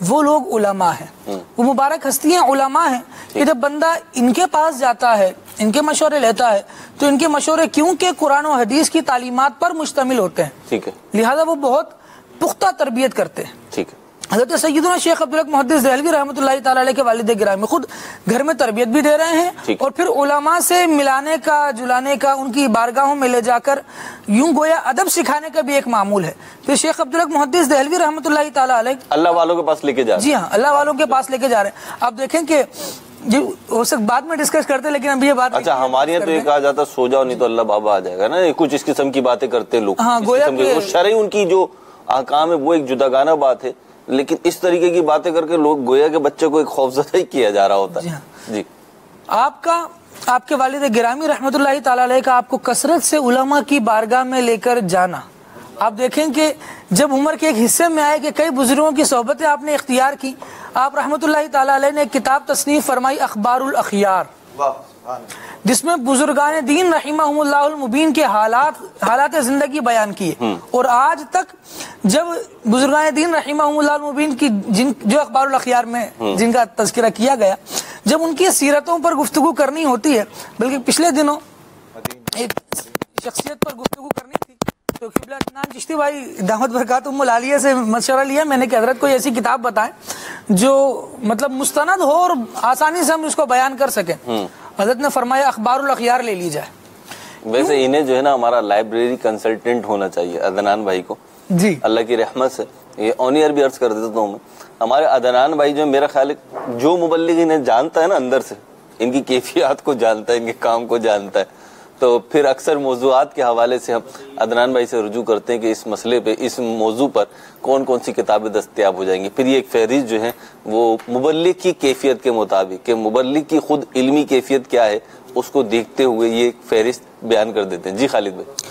Speaker 5: وہ لوگ علماء ہیں، وہ مبارک ہستیاں علماء ہیں کہ جب بندہ ان کے پاس جاتا ہے، ان کے مشورے لیتا ہے، تو ان کے مشورے کیونکہ قرآن و حدیث کی تعلیمات پر مشتمل ہوتے ہیں،
Speaker 2: ٹھیک ہے،
Speaker 5: لہذا وہ بہت پختہ تربیت کرتے ہیں.
Speaker 2: ٹھیک ہے.
Speaker 5: حضرت سیدنا شیخ عبدالحق محدث دہلوی رحمۃ اللہ تعالی علیہ کے والد گرامی خود گھر میں تربیت بھی دے رہے ہیں اور پھر علماء سے ملانے کا، جلانے کا، ان کی بارگاہوں میں لے جا کر یوں گویا ادب سکھانے کا بھی ایک معمول ہے. پھر شیخ عبدالحق محدث دہلوی رحمۃ اللہ تعالی علیہ
Speaker 2: اللہ والوں کے پاس لے کے جا رہے ہیں.
Speaker 5: جی ہاں، اللہ والوں کے پاس لے کے جا رہے ہیں. آپ دیکھیں کہ جی وہ سب بعد میں ڈسکس کرتے، لیکن ابھی یہ بات
Speaker 2: اچھا ہمارے یہاں تو یہ کہا جاتا سو جاؤ نہیں تو اللہ بابا آ جائے گا نا، کچھ اس قسم کی باتیں کرتے لوگ.
Speaker 5: ہاں، گویا
Speaker 2: شرعی ان کی جو احکام ہے وہ ایک جداگانہ بات ہے، لیکن اس طریقے کی باتیں کر کے لوگ گویا کہ بچے کو ایک خوفزدہ ہی کیا جا رہا ہوتا ہے. جی
Speaker 5: آپ کے والد گرامی رحمۃ اللہ تعالی علیہ کا آپ کو کثرت سے علماء کی بارگاہ میں لے کر جانا، آپ دیکھیں کہ جب عمر کے ایک حصے میں آئے کہ کئی بزرگوں کی صحبتیں آپ نے اختیار کی، آپ رحمۃ اللہ تعالی علیہ نے ایک کتاب تصنیف فرمائی اخبار الاخیار، جس میں بزرگان دین رحمہم اللہ المبین کے حالات زندگی بیان کیے. اور آج تک جب بزرگان دین رحمہم اللہ المبین کی جو اخبار الاخیار میں جن کا تذکرہ کیا گیا، جب ان کی سیرتوں پر گفتگو کرنی ہوتی ہے، بلکہ پچھلے دنوں ایک شخصیت پر گفتگو کرنی تھی تو قبلہ عدنان چشتی بھائی دامت برکاتہم العالیہ سے مشورہ لیا، میں نے کہ حضرت کوئی ایسی کتاب بتائیں جو مطلب مستند ہو اور آسانی سے ہم اس کو بیان کر سکیں. حضرت نے فرمایا اخبار الاخیار لے لی جائے.
Speaker 2: ویسے انہیں جو ہے نا ہمارا لائبریری کنسلٹنٹ ہونا چاہیے عدنان بھائی کو،
Speaker 5: جی
Speaker 2: اللہ کی رحمت سے. یہ آن ایئر بھی عرض کر دیتا ہوں میں، ہمارے عدنان بھائی جو میرا خیال ہے جو مبلغ انہیں جانتا ہے نا اندر سے، ان کی کیفیات کو جانتا ہے، ان کے کام کو جانتا ہے، تو پھر اکثر موضوعات کے حوالے سے ہم عدنان بھائی سے رجوع کرتے ہیں کہ اس مسئلے پہ، اس موضوع پر کون کون سی کتابیں دستیاب ہو جائیں گی. پھر یہ ایک فہرست جو ہے وہ مبلغ کی کیفیت کے مطابق، کہ مبلغ کی خود علمی کیفیت کیا ہے اس کو دیکھتے ہوئے یہ ایک فہرست بیان کر دیتے ہیں. جی خالد بھائی.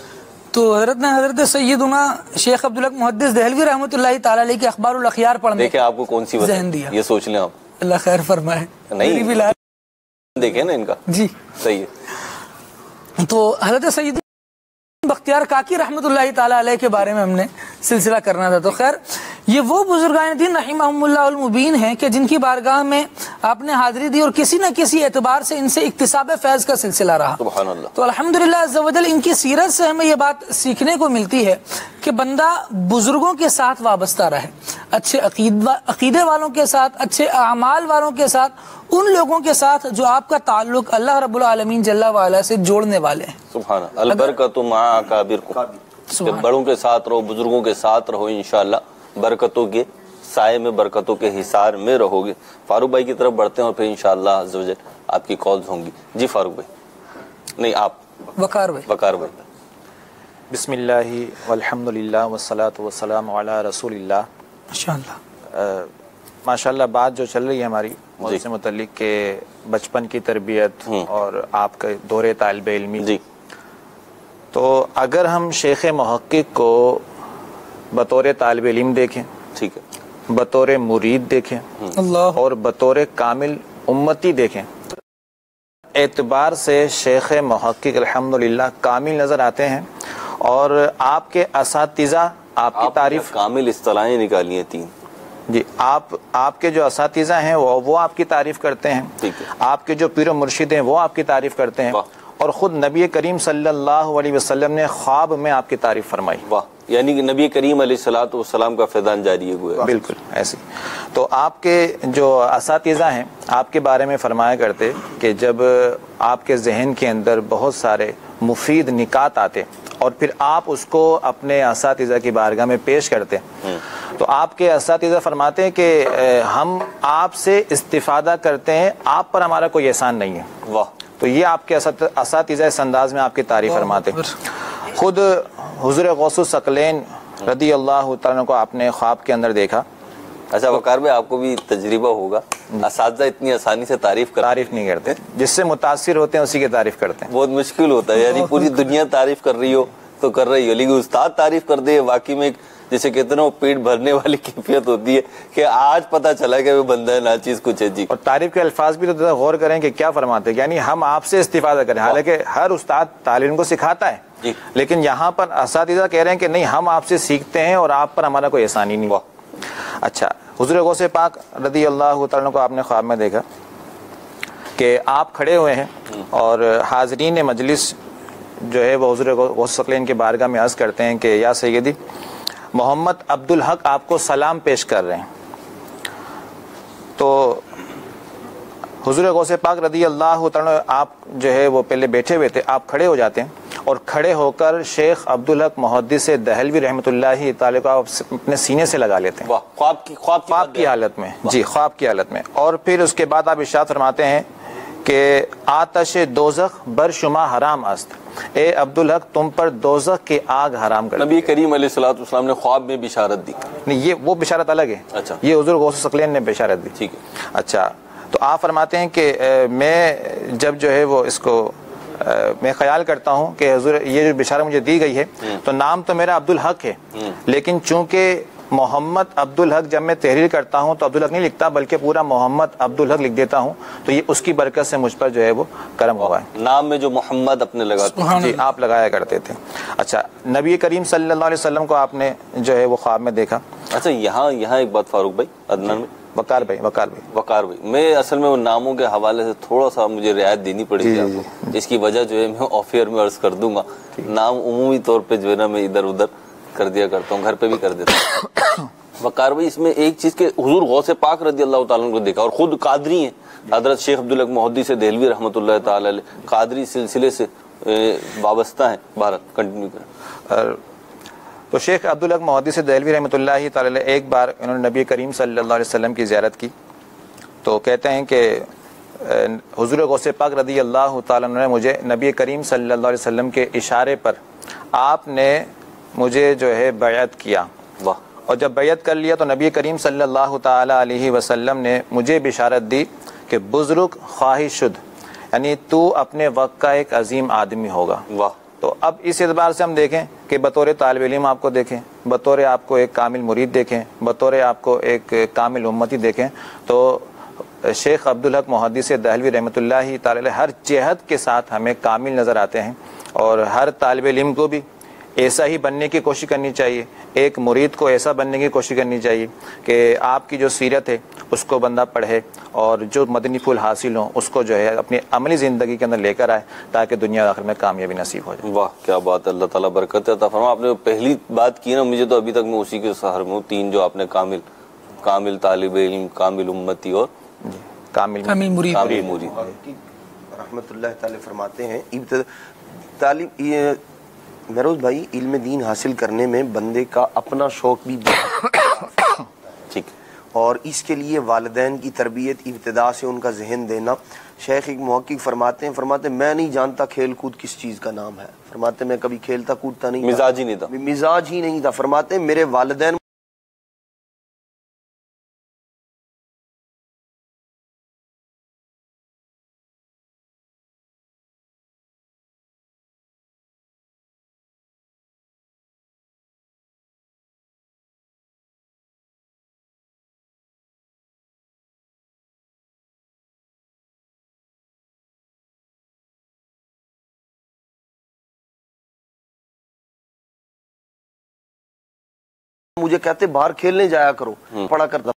Speaker 5: تو حضرت نے حضرت سیدنا شیخ عبدالحق محدث دہلوی رحمۃ اللہ تعالی علیہ کے اخبار الاخیار پڑھنے
Speaker 2: دیکھیں آپ کو کون سی
Speaker 5: ذہن دیا،
Speaker 2: یہ سوچ لیں آپ.
Speaker 5: اللہ خیر فرمائے.
Speaker 2: نہیں دیکھیں نا ان کا.
Speaker 5: جی
Speaker 2: صحیح ہے.
Speaker 5: تو حضرت سید بختیار کاکی رحمۃ اللہ تعالی علیہ کے بارے میں ہم نے سلسلہ کرنا تھا. تو خیر یہ وہ بزرگان دین رحمہم اللہ المبین ہیں کہ جن کی بارگاہ میں آپ نے حاضری دی اور کسی نہ کسی اعتبار سے ان سے اکتساب فیض کا سلسلہ رہا.
Speaker 2: سبحان اللہ.
Speaker 5: تو الحمدللہ عز و جل ان کی سیرت سے ہمیں یہ بات سیکھنے کو ملتی ہے کہ بندہ بزرگوں کے ساتھ وابستہ رہے، اچھے عقیدے والوں کے ساتھ، اچھے اعمال والوں کے ساتھ، ان لوگوں کے ساتھ جو آپ کا تعلق اللہ رب العالمین جل وعلا سے جوڑنے والے ہیں.
Speaker 2: سبحان اللہ. البرکۃ مع اکابرکم، بڑوں کے ساتھ رہو، بزرگوں کے ساتھ رہو، انشاءاللہ برکتوں کے سائے میں، برکتوں کے حصار میں رہو گے. فاروق بھائی کی طرف بڑھتے ہیں اور پھر انشاءاللہ عز و جل آپ کی کالز ہوں گی. جی فاروق بھائی. نہیں آپ
Speaker 5: وقار بھائی.
Speaker 6: بسم اللہ والحمدللہ والصلاة والسلام علی رسول اللہ. ماشاءاللہ بات جو چل رہی ہے ہماری موضوع سے متعلق کہ بچپن کی تربیت اور آپ کے دور طالب علمی.
Speaker 2: جی
Speaker 6: تو اگر ہم شیخ محقق کو بطور طالب علم دیکھیں،
Speaker 2: ٹھیک ہے،
Speaker 6: بطور مرید دیکھیں
Speaker 5: اللہ
Speaker 6: اور بطور کامل امتی دیکھیں، اعتبار سے شیخ محقق الحمدللہ کامل نظر آتے ہیں. اور آپ کے اساتذہ آپ کی تعریف
Speaker 2: کامل اصطلاحیں نکالی ہیں 3.
Speaker 6: جی آپ کے جو اساتذہ ہیں وہ آپ کی تعریف کرتے ہیں، آپ کے جو پیر و مرشد ہیں وہ آپ کی تعریف کرتے ہیں، اور خود نبی کریم صلی اللہ علیہ وسلم نے خواب میں آپ کی تعریف فرمائی.
Speaker 2: واہ، یعنی کہ نبی کریم علیہ الصلوۃ والسلام کا فیضان جاری ہے.
Speaker 6: بالکل ایسے. تو آپ کے جو اساتذہ ہیں آپ کے بارے میں فرمایا کرتے کہ جب آپ کے ذہن کے اندر بہت سارے مفید نکات آتے اور پھر آپ اس کو اپنے اساتذہ کی بارگاہ میں پیش کرتے تو آپ کے اساتذہ فرماتے ہیں کہ ہم آپ سے استفادہ کرتے ہیں، آپ پر ہمارا کوئی احسان نہیں ہے.
Speaker 2: واہ.
Speaker 6: تو یہ آپ کے اساتذہ اس انداز میں آپ کی تعریف فرماتے. خود حضور غوث الثقلین رضی اللہ تعالیٰ کو آپ نے خواب کے اندر دیکھا.
Speaker 2: اچھا وقار بھائی آپ کو بھی تجربہ ہوگا، اساتذہ اتنی آسانی سے تعریف نہیں
Speaker 6: کرتے، جس سے متاثر ہوتے ہیں اسی کی تعریف کرتے ہیں.
Speaker 2: بہت مشکل ہوتا ہے، یعنی پوری دنیا تعریف کر رہی ہو تو کر رہی ہو، لیکن استاد تعریف کر دے واقعی میں جسے کہتے ہیں وہ پیٹ بھرنے والی کیفیت ہوتی ہے کہ آج پتہ چلا کہ وہ بندہ ناچیز کچھ ہے. جی.
Speaker 6: اور تعریف کے الفاظ بھی تو غور کریں کہ کیا فرماتے ہیں، یعنی ہم آپ سے استفادہ کریں، حالانکہ ہر استاد طالب علم کو سکھاتا ہے، لیکن یہاں پر اساتذہ کہہ رہے ہیں کہ نہیں، ہم آپ سے سیکھتے ہیں اور آپ پر ہمارا کوئی احسان ہی نہیں. اچھا حضور غوث پاک رضی اللہ تعالیٰ کو آپ نے خواب میں دیکھا کہ آپ کھڑے ہوئے ہیں اور حاضرین مجلس جو ہے وہ حضور غوث ثقلین کے بارگاہ میں عرض کرتے ہیں کہ یا سیدی محمد عبدالحق آپ کو سلام پیش کر رہے ہیں. تو حضور غوث پاک رضی اللہ تعالیٰ آپ جو ہے وہ پہلے بیٹھے ہوئے تھے, آپ کھڑے ہو جاتے ہیں اور کھڑے ہو کر شیخ عبدالحق محدث دہلوی رحمۃ اللہ تعالی کو آپ اپنے سینے سے لگا لیتے ہیں خواب کی حالت میں. جی, خواب کی حالت میں. اور پھر اس کے بعد آپ ارشاد فرماتے ہیں کہ آتش دوزخ بر شما حرام است, اے عبدالحق تم پر دوزخ کی آگ حرام کر.
Speaker 2: نبی کریم علیہ الصلوۃ والسلام نے خواب میں بشارت دی. نہیں,
Speaker 6: یہ وہ بشارت الگ ہے. اچھا, یہ حضور غوث ثقلین نے بشارت دی.
Speaker 2: ٹھیک ہے.
Speaker 6: اچھا, تو آپ فرماتے ہیں کہ میں جب جو ہے وہ اس کو میں خیال کرتا ہوں کہ حضور یہ جو بشارت مجھے دی گئی ہے تو نام تو میرا عبدالحق ہے, لیکن چونکہ محمد عبدالحق جب میں تحریر کرتا ہوں تو عبدالحق نہیں لکھتا بلکہ پورا محمد عبدالحق لکھ دیتا ہوں, تو یہ اس کی برکت سے مجھ پر جو ہے وہ کرم ہوا ہے.
Speaker 2: نام میں جو محمد اپنے لگاتے ہیں.
Speaker 6: جی, آپ لگایا کرتے تھے. اچھا, نبی کریم صلی اللہ علیہ وسلم کو آپ نے جو ہے وہ خواب میں دیکھا.
Speaker 2: اچھا, یہاں ایک بات فاروق بھائی, عدنان میں
Speaker 6: وقار بھائی
Speaker 2: میں اصل میں ان ناموں کے حوالے سے تھوڑا سا مجھے رعایت دینی پڑے گی آپ کو, جس کی وجہ جو ہے میں آف ایئر میں عرض کر دوں گا. نام عمومی طور پہ جو ہے نا میں ادھر ادھر کر دیا کرتا ہوں, گھر پہ بھی کر دیتا ہوں. وقار بھائی, اس میں ایک چیز کہ حضور غوث پاک رضی اللہ تعالیٰ کو دیکھا اور خود قادری ہیں, حضرت شیخ عبدالحق محدث دہلوی رحمۃ اللہ تعالی علیہ قادری سلسلے سے وابستہ ہیں. بہرحال کنٹینیو کریں.
Speaker 6: تو شیخ عبدالحق محدث دہلوی رحمۃ اللہ تعالی علیہ ایک بار انہوں نے نبی کریم صلی اللہ علیہ وسلم کی زیارت کی, تو کہتے ہیں کہ حضور غوث پاک رضی اللہ تعالیٰ نے مجھے نبی کریم صلی اللہ علیہ وسلم کے اشارے پر آپ نے مجھے جو ہے بیعت کیا.
Speaker 2: واہ.
Speaker 6: اور جب بیعت کر لیا تو نبی کریم صلی اللہ تعالی علیہ وسلم نے مجھے بشارت دی کہ بزرگ خواہش شد, یعنی تو اپنے وقت کا ایک عظیم آدمی ہوگا.
Speaker 2: واہ.
Speaker 6: تو اب اس اعتبار سے ہم دیکھیں کہ بطور طالب علم آپ کو دیکھیں, بطور آپ کو ایک کامل مرید دیکھیں, بطور آپ کو ایک کامل امتی دیکھیں, تو شیخ عبدالحق محدث دہلوی رحمۃ اللہ تعالی ہر جہت کے ساتھ ہمیں کامل نظر آتے ہیں. اور ہر طالب علم کو بھی ایسا ہی بننے کی کوشش کرنی چاہیے, ایک مرید کو ایسا بننے کی کوشش کرنی چاہیے کہ آپ کی جو سیرت ہے اس کو بندہ پڑھے اور جو مدنی پھول حاصل ہوں اس کو جو ہے اپنی عملی زندگی کے اندر لے کر آئے تاکہ دنیا آخر میں کامیابی نصیب ہو جائے.
Speaker 2: واہ, کیا بات ہے, اللہ تعالیٰ برکت عطا فرمائے. آپ نے پہلی بات کی نا, مجھے تو ابھی تک میں اسی کے سہر میں ہوں. تین جو آپ نے کامل طالب علم, کامل امتی اور
Speaker 6: کامل
Speaker 5: مرید
Speaker 3: رحمت اللہ تعالی فرماتے ہیں مہروز بھائی, علم دین حاصل کرنے میں بندے کا اپنا شوق بھی
Speaker 2: ٹھیک,
Speaker 3: اور اس کے لیے والدین کی تربیت ابتدا سے ان کا ذہن دینا. شیخ ایک محقق فرماتے ہیں میں نہیں جانتا کھیل کود کس چیز کا نام ہے, فرماتے میں کبھی کھیلتا کودتا نہیں,
Speaker 2: مزاج ہی نہیں تھا.
Speaker 3: فرماتے میرے والدین مجھے کہتے باہر کھیلنے جایا کرو, پڑھا کرتا.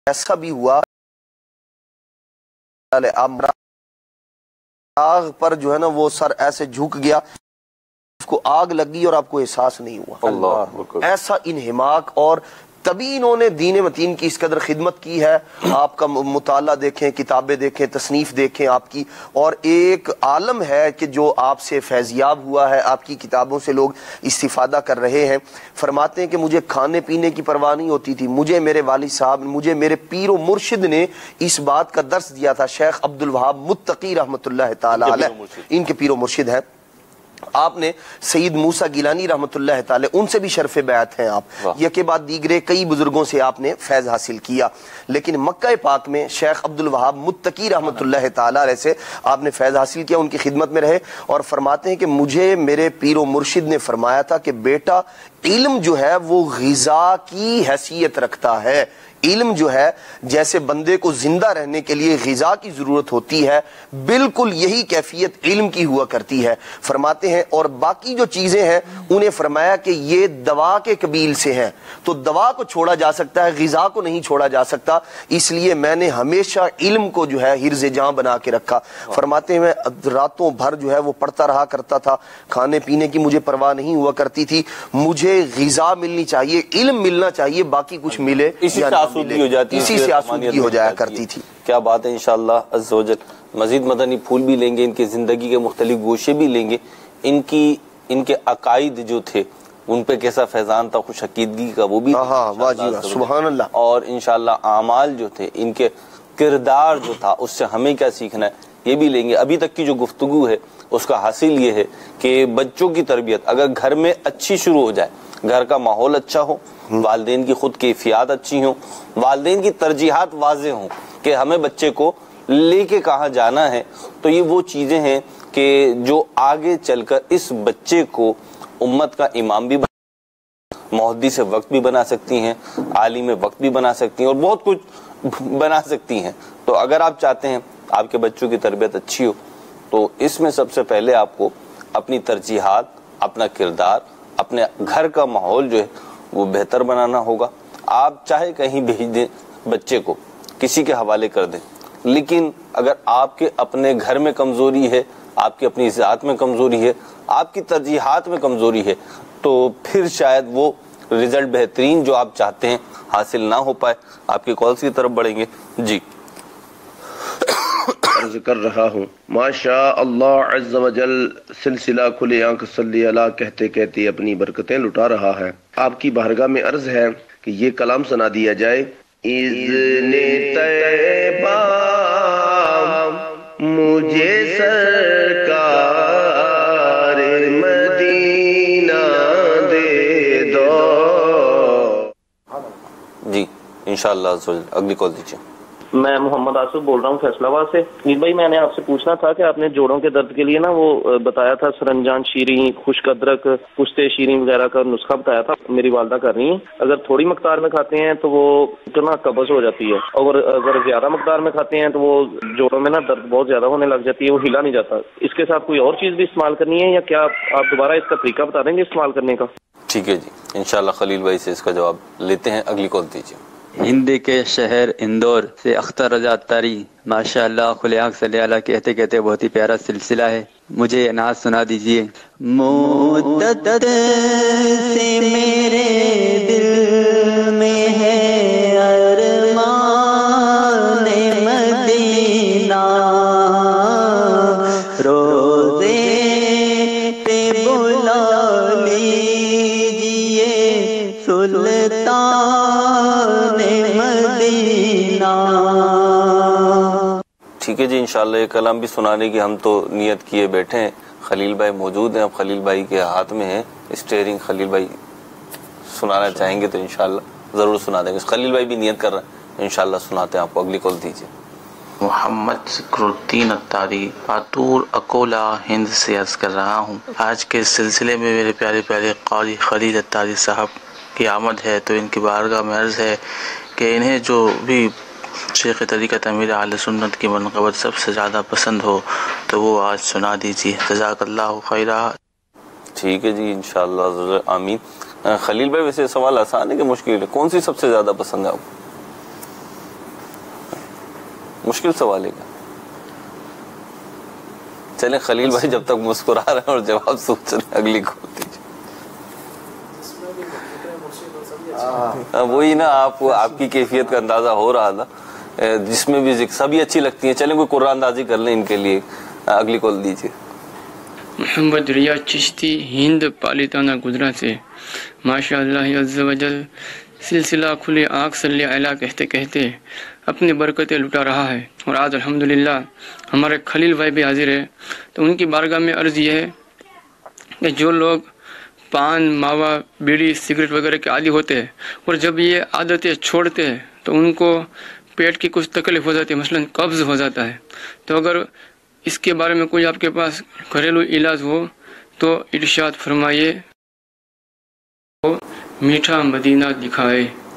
Speaker 3: ایسا بھی ہوا آگ پر جو ہے نا وہ سر ایسے جھک گیا, اس کو آگ لگی اور آپ کو احساس نہیں ہوا. اللہ, ایسا انہماک. اور تبھی انہوں نے دین متین کی اس قدر خدمت کی ہے. آپ کا مطالعہ دیکھیں, کتابیں دیکھیں, تصنیف دیکھیں آپ کی, اور ایک عالم ہے کہ جو آپ سے فیضیاب ہوا ہے, آپ کی کتابوں سے لوگ استفادہ کر رہے ہیں. فرماتے ہیں کہ مجھے کھانے پینے کی پرواہ نہیں ہوتی تھی, مجھے میرے والد صاحب, مجھے میرے پیر و مرشد نے اس بات کا درس دیا تھا. شیخ عبد الوہاب متقی رحمۃ اللہ تعالی علیہ, ان کے پیر و مرشد ہے. آپ نے سید موسیٰ گیلانی رحمۃ اللہ تعالی, ان سے بھی شرف بیعت ہیں آپ. یہ کے بعد دیگرے کئی بزرگوں سے آپ نے فیض حاصل کیا, لیکن مکہ پاک میں شیخ عبد الوہاب متقی رحمۃ اللہ تعالی علیہ سے آپ نے فیض حاصل کیا, ان کی خدمت میں رہے. اور فرماتے ہیں کہ مجھے میرے پیر و مرشد نے فرمایا تھا کہ بیٹا علم جو ہے وہ غذا کی حیثیت رکھتا ہے, علم جو ہے جیسے بندے کو زندہ رہنے کے لیے غذا کی ضرورت ہوتی ہے، بالکل یہی کیفیت علم کی ہوا کرتی ہے. فرماتے ہیں اور باقی جو چیزیں ہیں انہیں فرمایا کہ یہ دوا کے قبیل سے ہیں، تو دوا کو چھوڑا جا سکتا ہے، غذا کو نہیں چھوڑا جا سکتا. اس لیے میں نے ہمیشہ علم کو جو ہے حرز جاں بنا کے رکھا. فرماتے ہیں میں راتوں بھر جو ہے وہ پڑھتا رہا کرتا تھا، کھانے پینے کی مجھے پرواہ نہیں ہوا کرتی تھی، مجھے غذا ملنی چاہیے، علم ملنا چاہیے، باقی کچھ ملے
Speaker 2: اسی سے آسودگی ہو جاتی ہے،
Speaker 3: اسی سے آسودگی ہو جایا کرتی تھی.
Speaker 2: کیا بات ہے. انشاءاللہ عز و جل مزید مدنی پھول بھی لیں گے، ان کی زندگی کے مختلف گوشے بھی لیں گے، ان کے عقائد جو تھے ان پہ کیسا فیضان تھا خوش عقیدگی کا وہ بھی
Speaker 3: سبحان اللہ.
Speaker 2: اور انشاءاللہ اعمال جو تھے، ان کے کردار جو تھا اس سے ہمیں کیا سیکھنا ہے یہ بھی لیں گے. ابھی تک کی جو گفتگو ہے اس کا حاصل یہ ہے کہ بچوں کی تربیت اگر گھر میں اچھی شروع ہو جائے، گھر کا ماحول اچھا ہو، والدین کی خود کیفیات اچھی ہوں، والدین کی ترجیحات واضح ہوں کہ ہمیں بچے کو لے کے کہاں جانا ہے، تو یہ وہ چیزیں ہیں کہ جو آگے چل کر اس بچے کو امت کا امام بھی محدث وقت بھی بنا سکتی ہیں، عالم وقت بھی بنا سکتی ہیں، اور بہت کچھ بنا سکتی ہیں. تو اگر آپ چاہتے ہیں آپ کے بچوں کی تربیت اچھی ہو تو اس میں سب سے پہلے آپ کو اپنی ترجیحات، اپنا کردار، اپنے گھر کا ماحول جو ہے وہ بہتر بنانا ہوگا. آپ چاہے کہیں بھیج دیں بچے کو، کسی کے حوالے کر دیں، لیکن اگر آپ کے اپنے گھر میں کمزوری ہے، آپ کی اپنی ذات میں کمزوری ہے، آپ کی ترجیحات میں کمزوری ہے، تو پھر شاید وہ رزلٹ بہترین جو آپ چاہتے ہیں حاصل نہ ہو پائے. آپ کی کالز کی طرف بڑھیں گے. جی
Speaker 3: عرض کر رہا ہوں ماشاء اللہ عز و جل سلسلہ کھلے آنکھ صلی اللہ کہتے کہتے اپنی برکتیں لٹا رہا ہے. آپ کی بارگاہ میں عرض ہے کہ یہ کلام سنا دیا جائے. اذن طیبہ مجھے سرکار مدینہ دے دو.
Speaker 2: جی انشاءاللہ اگلی کال دیجیے.
Speaker 7: میں محمد آصف بول رہا ہوں فیصلہ آباد سے. میر بھائی میں نے آپ سے پوچھنا تھا کہ آپ نے جوڑوں کے درد کے لیے نا وہ بتایا تھا سرنجان شیریں، خشک ادرک، پشتے شیریں وغیرہ کا نسخہ بتایا تھا. میری والدہ کر رہی ہیں، اگر تھوڑی مقدار میں کھاتے ہیں تو وہ نا قبض ہو جاتی ہے، اور اگر زیادہ مقدار میں کھاتے ہیں تو وہ جوڑوں میں نا درد بہت زیادہ ہونے لگ جاتی ہے، وہ ہلا نہیں جاتا. اس کے ساتھ کوئی اور چیز بھی استعمال کرنی ہے یا کیا آپ دوبارہ اس کا طریقہ بتا دیں گے استعمال کرنے کا؟
Speaker 2: ٹھیک ہے جی، انشاءاللہ خلیل بھائی سے اس کا جواب لیتے ہیں. اگلی کال دیجیے.
Speaker 8: ہند کے شہر اندور سے اختر رضا اتاری. ماشاء اللہ کھلے آنکھ صلی اللہ کہتے کہتے بہت ہی پیارا سلسلہ ہے، مجھے نعت سنا دیجیے. مدت سے میرے دل میں ہے ارمان مدینہ، روزے پہ بلا لیجیے سلطان مدینہ.
Speaker 2: ٹھیک ہے جی، انشاءاللہ یہ کلام بھی سنانے کی ہم تو نیت کیے بیٹھے ہیں. خلیل بھائی موجود ہیں، اب خلیل بھائی کے ہاتھ میں ہے اسٹیئرنگ. خلیل بھائی سنانا چاہیں گے تو انشاءاللہ ضرور سنا دیں گے. خلیل بھائی بھی نیت کر رہے ہیں، انشاءاللہ سناتے ہیں آپ کو. اگلی کال دیجیے.
Speaker 9: محمد ذکر الدین اتاری آتور اکولا ہند سے عرض کر رہا ہوں. آج کے سلسلے میں میرے پیارے پیارے قاری خلیل اتاری صاحب کی آمد ہے، تو ان کی بارگاہ میں عرض ہے کہ انہیں جو بھی شیخ طریقت امیر اہل سنت کی منقبت سب سے زیادہ پسند ہو تو وہ آج سنا دیجیے. جزاک اللہ خیرہ.
Speaker 2: ٹھیک ہے جی، انشاءاللہ ضرور، آمین. خلیل بھائی ویسے سوال آسان ہے کہ مشکل ہے؟ کون سی سب سے زیادہ پسند ہے آپ کو؟ مشکل سوال ہے کیا؟ چلیں خلیل بھائی جب تک مسکرا رہے ہیں اور جواب سوچ رہے ہیں، اگلی کال دیجیے. وہی نا، آپ کی کیفیت کا اندازہ ہو رہا تھا، جس میں بھی ذکر سبھی اچھی لگتی ہیں. چلیں کوئی قرآن اندازی کر لیں ان کے لیے. اگلی کال دیجیے.
Speaker 10: محمد ریا چشتی ہند پالیتانہ گجرات سے. ماشاء اللہ عز و جل سلسلہ کھلے آنکھ صلی اللہ کہتے کہتے اپنی برکتیں لٹا رہا ہے، اور آج الحمدللہ ہمارے خلیل بھائی بھی حاضر ہے. تو ان کی بارگاہ میں عرض یہ ہے کہ جو لوگ پان، ماوا، بیڑی، سگریٹ وغیرہ کے عادی ہوتے ہیں اور جب یہ عادتیں چھوڑتے ہیں تو ان کو پیٹ کی کچھ تکلیف ہو جاتی ہے، مثلا قبض ہو جاتا ہے. تو اگر اس کے بارے میں کوئی آپ کے پاس گھریلو علاج ہو تو ارشاد فرمائیے. میٹھا مدینہ دکھائے.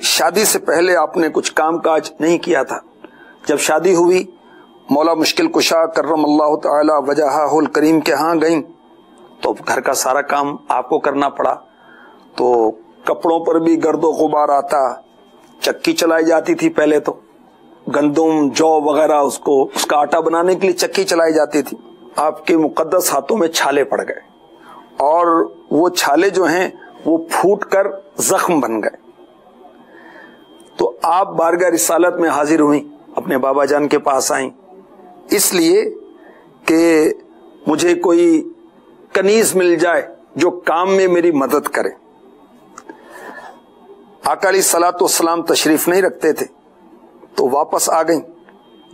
Speaker 11: شادی سے پہلے آپ نے کچھ کام کاج نہیں کیا تھا، جب شادی ہوئی مولا مشکل کشا کرم اللہ تعالی وجہہ الکریم کے ہاں گئیں تو گھر کا سارا کام آپ کو کرنا پڑا، تو کپڑوں پر بھی گرد و غبار آتا، چکی چلائی جاتی تھی پہلے تو، گندم جو وغیرہ اس کا آٹا بنانے کے لیے چکی چلائی جاتی تھی، آپ کے مقدس ہاتھوں میں چھالے پڑ گئے اور وہ چھالے جو ہیں وہ پھوٹ کر زخم بن گئے، تو آپ بارگاہ رسالت میں حاضر ہوئیں، اپنے بابا جان کے پاس آئیں اس لیے کہ مجھے کوئی کنیز مل جائے جو کام میں میری مدد کرے۔ آقا علیہ الصلوۃ والسلام تشریف نہیں رکھتے تھے تو واپس آ گئیں۔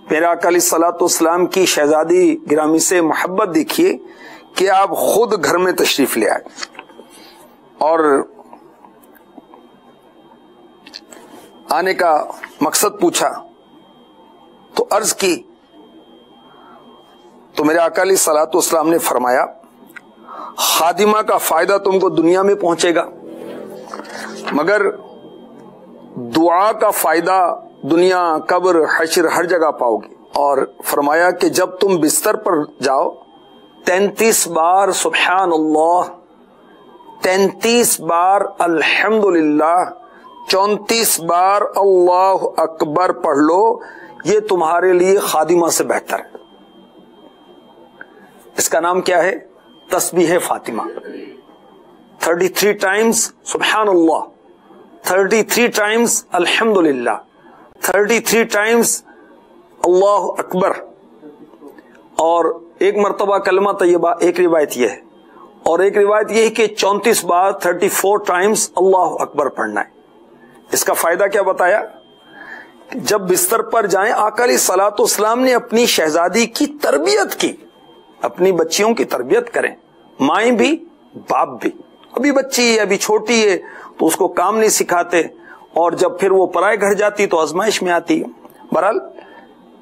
Speaker 11: میرے آقا علیہ الصلوۃ والسلام کی شہزادی گرامی سے محبت دیکھیے کہ آپ خود گھر میں تشریف لے آئے اور آنے کا مقصد پوچھا تو عرض کی، تو میرے آقا علیہ الصلوۃ والسلام نے فرمایا خادمہ کا فائدہ تم کو دنیا میں پہنچے گا مگر دعا کا فائدہ دنیا قبر حشر ہر جگہ پاؤ گی، اور فرمایا کہ جب تم بستر پر جاؤ 33 بار سبحان اللہ، 33 بار الحمدللہ، 34 بار اللہ اکبر پڑھ لو، یہ تمہارے لیے خادمہ سے بہتر ہے۔ اس کا نام کیا ہے؟ تسبیح فاطمہ۔ 33 ٹائمز سبحان اللہ، 33 ٹائمز الحمدللہ، 33 ٹائمز اللہ اکبر، اور ایک مرتبہ کلمہ طیبہ، ایک روایت یہ ہے، اور ایک روایت یہ ہے کہ 34 بار 34 ٹائمز اللہ اکبر پڑھنا ہے۔ اس کا فائدہ کیا بتایا؟ جب بستر پر جائیں آقا علیہ الصلوۃ والسلام نے اپنی شہزادی کی تربیت کی، اپنی بچیوں کی تربیت کریں، مائیں بھی باپ بھی، ابھی بچی ہے ابھی چھوٹی ہے تو اس کو کام نہیں سکھاتے، اور جب پھر وہ پرائے گھر جاتی تو آزمائش میں آتی ہے۔ بہرحال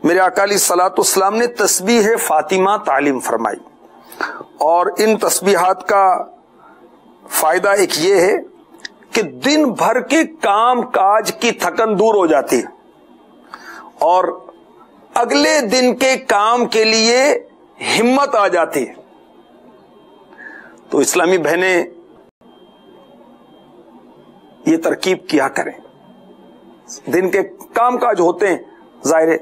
Speaker 11: میرے آقا علیہ الصلوۃ والسلام نے تسبیح فاطمہ تعلیم فرمائی، اور ان تسبیحات کا فائدہ ایک یہ ہے کہ دن بھر کے کام کاج کی تھکن دور ہو جاتی ہے اور اگلے دن کے کام کے لیے ہمت آ جاتی ہے۔ تو اسلامی بہنیں یہ ترکیب کیا کریں، دن کے کام کاج ہوتے ہیں ظاہر ہے،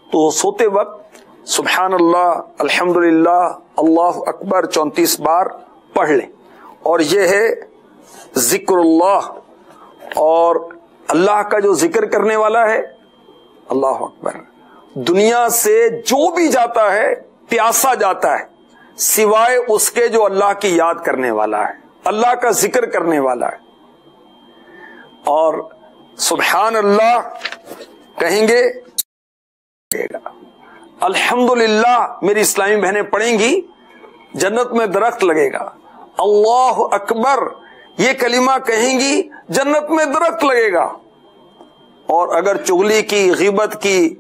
Speaker 11: تو سوتے وقت سبحان اللہ الحمدللہ اللہ اکبر 34 بار پڑھ لیں، اور یہ ہے ذکر اللہ، اور اللہ کا جو ذکر کرنے والا ہے اللہ اکبر، دنیا سے جو بھی جاتا ہے پیاسا جاتا ہے سوائے اس کے جو اللہ کی یاد کرنے والا ہے، اللہ کا ذکر کرنے والا ہے۔ اور سبحان اللہ کہیں گے الحمدللہ میری اسلامی بہنیں پڑھیں گی جنت میں درخت لگے گا، اللہ اکبر یہ کلمہ کہیں گی جنت میں درخت لگے گا، اور اگر چغلی کی، غیبت کی،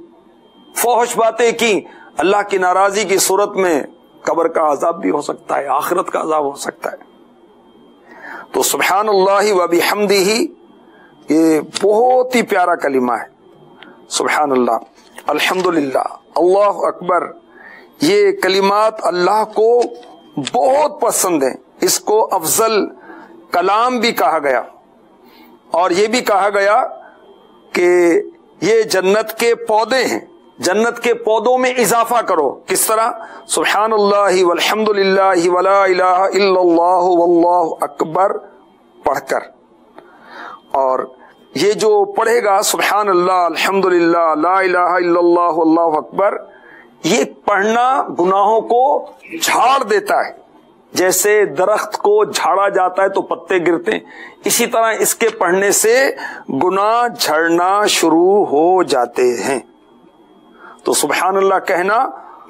Speaker 11: فحش باتیں کی، اللہ کی ناراضی کی صورت میں قبر کا عذاب بھی ہو سکتا ہے، آخرت کا عذاب ہو سکتا ہے۔ تو سبحان اللہ و بحمدہ یہ بہت ہی پیارا کلمہ ہے، سبحان اللہ الحمدللہ اللہ اکبر، یہ کلمات اللہ کو بہت پسند ہیں، اس کو افضل کلام بھی کہا گیا، اور یہ بھی کہا گیا کہ یہ جنت کے پودے ہیں، جنت کے پودوں میں اضافہ کرو۔ کس طرح؟ سبحان اللہ والحمد للہ ولا الہ الا اللہ واللہ اکبر پڑھ کر، اور یہ جو پڑھے گا سبحان اللہ الحمد للہ لا الہ الا اللہ واللہ اکبر، یہ پڑھنا گناہوں کو جھاڑ دیتا ہے، جیسے درخت کو جھاڑا جاتا ہے تو پتے گرتے ہیں، اسی طرح اس کے پڑھنے سے گناہ جھڑنا شروع ہو جاتے ہیں۔ تو سبحان اللہ کہنا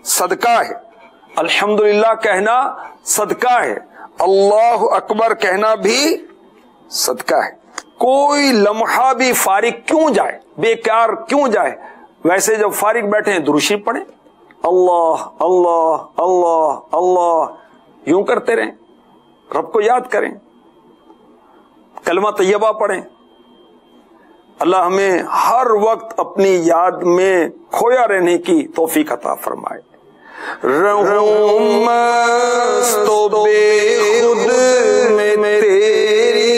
Speaker 11: صدقہ ہے، الحمدللہ کہنا صدقہ ہے، اللہ اکبر کہنا بھی صدقہ ہے۔ کوئی لمحہ بھی فارغ کیوں جائے، بیکار کیوں جائے، ویسے جب فارغ بیٹھے ہیں درود شریف پڑھیں، اللہ اللہ اللہ اللہ یوں کرتے رہیں، رب کو یاد کریں، کلمہ طیبہ پڑھیں، اللہ ہمیں ہر وقت اپنی یاد میں کھویا رہنے کی توفیق عطا فرمائے. رہوں مست و بے خود میں تیری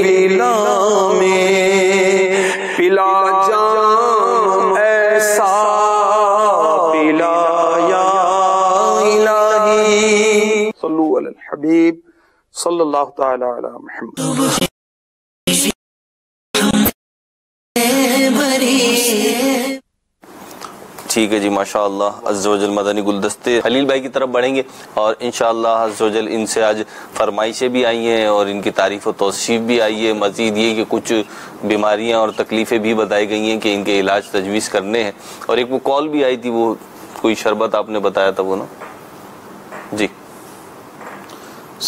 Speaker 11: ویلا میں، پلا جام ایسا پلا یا الہی. صلو علی الحبیب صلی اللہ تعالی علی محمد.
Speaker 2: ٹھیک ہے جی، ماشاءاللہ عز و جل. مدنی گلدستے خلیل بھائی کی طرف بڑھیں گے اور انشاءاللہ عز و جل ان سے آج فرمائشیں بھی آئی ہیں اور ان کی تعریف و توصیف بھی آئی ہے. مزید یہ کہ کچھ بیماریاں اور تکلیفیں بھی بتائی گئی ہیں کہ ان کے علاج تجویز کرنے ہیں. اور ایک وہ کال بھی آئی تھی، وہ کوئی شربت آپ نے بتایا تھا وہ نا جی.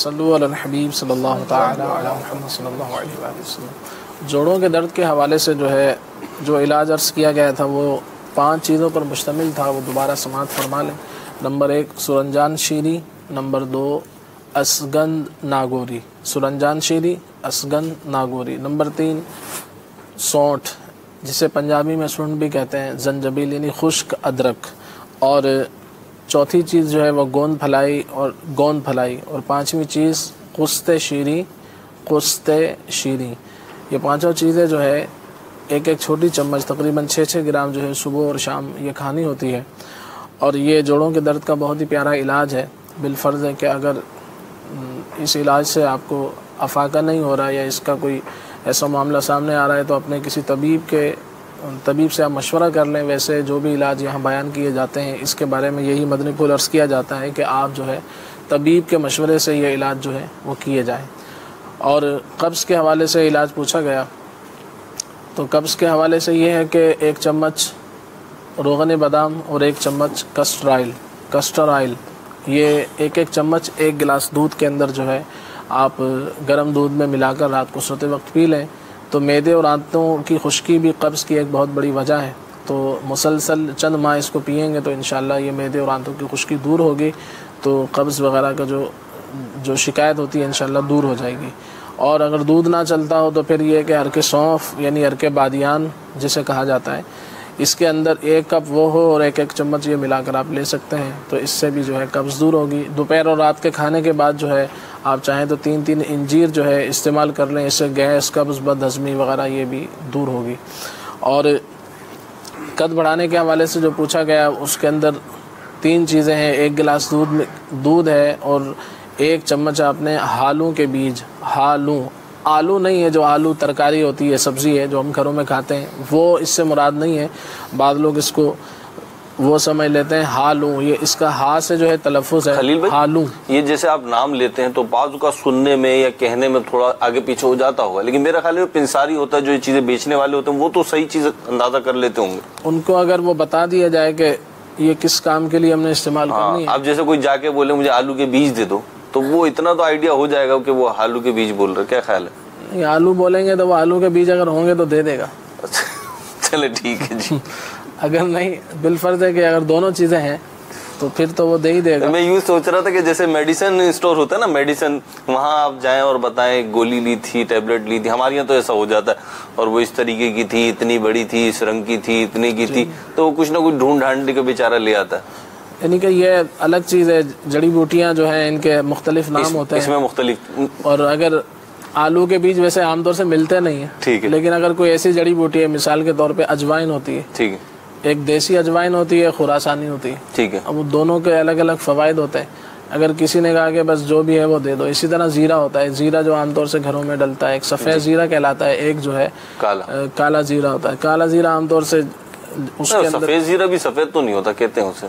Speaker 1: صلو علی الحبیب صلی اللہ تعالی علی محمد صلی اللہ علیہ وآلہ وسلم. جوڑوں کے درد کے حوالے سے جو ہے جو علاج عرض کیا گیا تھا وہ 5 چیزوں پر مشتمل تھا، وہ دوبارہ سماعت فرما لیں. نمبر 1 سرنجان شیری، نمبر 2 اسگند ناگوری، سرنجان شیری اسگند ناگوری. نمبر 3 سونٹھ، جسے پنجابی میں سونٹ بھی کہتے ہیں، زنجبیل یعنی خشک ادرک. اور چوتھی چیز جو ہے وہ گوند پھلائی. اور 5ویں چیز قسط شیری. یہ 5 چیزیں جو ہے ایک چھوٹی چمچ تقریباً 6 گرام جو ہے صبح اور شام یہ کھانی ہوتی ہے. اور یہ جوڑوں کے درد کا بہت ہی پیارا علاج ہے. بالفرض ہے کہ اگر اس علاج سے آپ کو افاقہ نہیں ہو رہا یا اس کا کوئی ایسا معاملہ سامنے آ رہا ہے تو اپنے کسی طبیب سے آپ مشورہ کر لیں. ویسے جو بھی علاج یہاں بیان کیے جاتے ہیں اس کے بارے میں یہی مدنی پھول عرض کیا جاتا ہے کہ آپ جو ہے طبیب کے مشورے سے یہ علاج جو ہے وہ کیے جائیں. اور قبض کے حوالے سے علاج پوچھا گیا تو قبض کے حوالے سے یہ ہے کہ 1 چمچ روغن بادام اور 1 چمچ کسٹر آئل یہ ایک چمچ 1 گلاس دودھ کے اندر جو ہے آپ گرم دودھ میں ملا کر رات کو سوتے وقت پی لیں تو معدے اور آنتوں کی خشکی بھی قبض کی ایک بہت بڑی وجہ ہے. تو مسلسل چند ماہ اس کو پئیں گے تو انشاءاللہ یہ معدے اور آنتوں کی خشکی دور ہوگی تو قبض وغیرہ کا جو شکایت ہوتی ہے انشاءاللہ دور ہو جائے گی. اور اگر دودھ نہ چلتا ہو تو پھر یہ کہ عرق سونف یعنی عرق بادیان جسے کہا جاتا ہے اس کے اندر 1 کپ وہ ہو اور 1 چمچ یہ ملا کر آپ لے سکتے ہیں تو اس سے بھی جو ہے قبض دور ہوگی. دوپہر اور رات کے کھانے کے بعد جو ہے آپ چاہیں تو 3 انجیر جو ہے استعمال کر لیں. اس سے گیس قبض بد ہضمی وغیرہ یہ بھی دور ہوگی. اور قد بڑھانے کے حوالے سے جو پوچھا گیا اس کے اندر 3 چیزیں ہیں. 1 گلاس دودھ ہے اور 1 چمچ آپ نے ہالوں کے بیج، آلو نہیں ہے جو آلو ترکاری ہوتی ہے سبزی ہے جو ہم گھروں میں کھاتے ہیں وہ اس سے مراد نہیں ہے. بعض لوگ اس کو وہ سمجھ لیتے ہیں ہالوں، یہ اس کا ہا سے جو ہے تلفظ ہے
Speaker 2: خلیل بھائی
Speaker 1: ہالوں.
Speaker 2: یہ جیسے آپ نام لیتے ہیں تو بعض کا سننے میں یا کہنے میں تھوڑا آگے پیچھے ہو جاتا ہوگا لیکن میرا خیال ہے پنساری ہوتا ہے جو یہ چیزیں بیچنے والے ہوتے ہیں وہ تو صحیح چیز اندازہ کر لیتے ہوں گے.
Speaker 1: ان کو اگر وہ بتا دیا جائے کہ یہ کس کام کے لیے ہم نے استعمال کرنی ہے.
Speaker 2: اب جیسے کوئی جا کے بولے مجھے آلو کے بیج دے دو تو وہ اتنا تو آئیڈیا ہو جائے گا کہ وہ آلو کے بیج بول رہے. کیا خیال ہے؟
Speaker 1: آلو بولیں گے تو وہ آلو کے بیج اگر ہوں گے تو دے دے گا.
Speaker 2: چلے ٹھیک ہے جی.
Speaker 1: اگر نہیں بالفرض ہے کہ اگر دونوں چیزیں ہیں تو پھر تو وہ دے ہی دے گا.
Speaker 2: میں یوں سوچ رہا تھا کہ جیسے میڈیسن اسٹور ہوتا ہے نا میڈیسن وہاں آپ جائیں اور بتائیں گولی لی تھی ٹیبلٹ لی تھی. ہمارے یہاں تو ایسا ہو جاتا ہے اور وہ اس طریقے کی تھی اتنی بڑی تھی اس رنگ کی تھی اتنی کی تھی تو وہ کچھ نہ کچھ ڈھونڈ ڈھانڈ کے بیچارہ لے آتا ہے.
Speaker 1: یعنی کہ یہ الگ چیز ہے. جڑی بوٹیاں جو ہیں ان کے مختلف نام ہوتے ہیں
Speaker 2: اس میں مختلف.
Speaker 1: اور اگر آلو کے بیج ویسے عام طور سے ملتے نہیں ہیں
Speaker 2: ٹھیک ہے
Speaker 1: لیکن اگر کوئی ایسی جڑی بوٹی ہے مثال کے طور پہ اجوائن ہوتی ہے
Speaker 2: ٹھیک ہے
Speaker 1: ایک دیسی اجوائن ہوتی ہے خراسانی ہوتی ہے
Speaker 2: ٹھیک ہے.
Speaker 1: اب وہ دونوں کے الگ الگ فوائد ہوتے ہیں. اگر کسی نے کہا کہ بس جو بھی ہے وہ دے دو. اسی طرح زیرہ ہوتا ہے. زیرہ جو عام طور سے گھروں میں ڈلتا ہے ایک سفید زیرہ کہلاتا ہے ایک جو ہے کالا زیرہ ہوتا ہے. کالا زیرہ عام طور سے اس کے اندر
Speaker 2: سفید زیرہ بھی سفید تو نہیں ہوتا کہتے ہیں اسے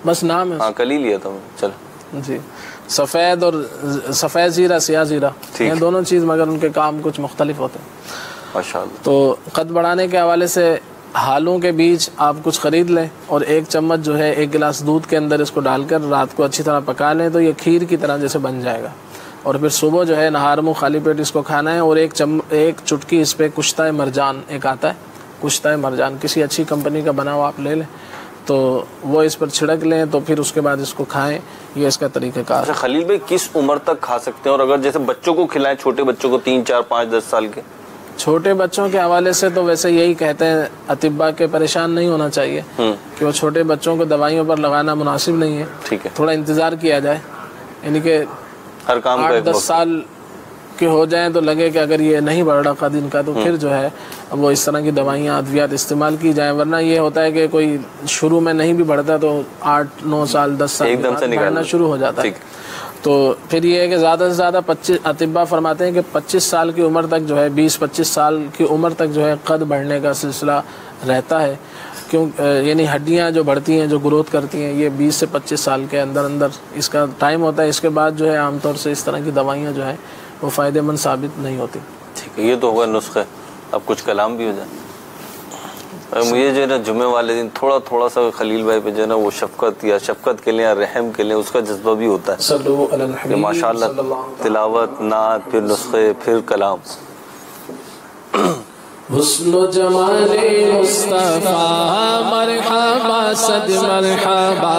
Speaker 1: بس نام ہے.
Speaker 2: ہاں کل ہی لیا تھا میں. چل
Speaker 1: جی سفید اور سفید زیرہ سیاہ زیرہ یہ دونوں چیز مگر ان کے کام کچھ مختلف ہوتے ہیں
Speaker 2: ماشاءاللہ.
Speaker 1: تو قد بڑھانے کے حوالے سے ہالوں کے بیج آپ کچھ خرید لیں اور 1 چمچ جو ہے 1 گلاس دودھ کے اندر اس کو ڈال کر رات کو اچھی طرح پکا لیں تو یہ کھیر کی طرح جیسے بن جائے گا. اور پھر صبح جو ہے نہار منہ خالی پیٹ اس کو کھانا ہے. اور ایک چٹکی اس پہ کشتہ مرجان ایک آتا ہے کشتہ مرجان کسی اچھی کمپنی کا بنا ہوا آپ لے لیں تو وہ اس پر چھڑک لیں تو پھر اس کے بعد اس کو کھائیں. یہ اس کا طریقہ کار.
Speaker 2: اچھا خلیل بھائی کس عمر تک کھا سکتے ہیں اور اگر جیسے بچوں کو کھلائیں چھوٹے بچوں کو 3 4 5 10 سال کے
Speaker 1: چھوٹے بچوں کے حوالے سے تو ویسے یہی کہتے ہیں اطباء کے پریشان نہیں ہونا چاہیے کہ وہ چھوٹے بچوں کو دوائیوں پر لگانا مناسب نہیں ہے.
Speaker 2: ٹھیک ہے,
Speaker 1: تھوڑا انتظار کیا جائے, یعنی کہ
Speaker 2: ہر کام
Speaker 1: 8-10 سال کے ہو جائیں تو لگے کہ اگر یہ نہیں بڑھ رہا قد ان کا تو پھر جو ہے وہ اس طرح کی دوائیاں ادویات استعمال کی جائیں. ورنہ یہ ہوتا ہے کہ کوئی شروع میں نہیں بھی بڑھتا تو 8-9 سال 10 سال
Speaker 2: ایک دم سے
Speaker 1: بڑھنا شروع ہو جاتا ہے. تو پھر یہ ہے کہ زیادہ سے زیادہ 25 اطباء فرماتے ہیں کہ 25 سال کی عمر تک جو ہے 20-25 سال کی عمر تک جو ہے قد بڑھنے کا سلسلہ رہتا ہے. کیوں یعنی ہڈیاں جو بڑھتی ہیں, جو گروتھ کرتی ہیں, یہ 20 سے 25 سال کے اندر اس کا ٹائم ہوتا ہے. اس کے بعد جو ہے عام طور سے اس طرح کی دوائیاں جو ہیں وہ فائدہ مند ثابت نہیں ہوتی.
Speaker 2: ٹھیک ہے, یہ تو ہوگا نسخہ. اب کچھ کلام بھی ہو جائے. مجھے جو ہے نا جمعے والے دن تھوڑا سا خلیل بھائی پہ جو ہے نا وہ شفقت کے لیے رحم کے لیے اس کا جذبہ بھی ہوتا ہے کہ ماشاء اللہ تلاوت, نعت, پھر نسخے, پھر کلام.
Speaker 1: حسن و جمال مصطفیٰ مرحبا صد مرحبا,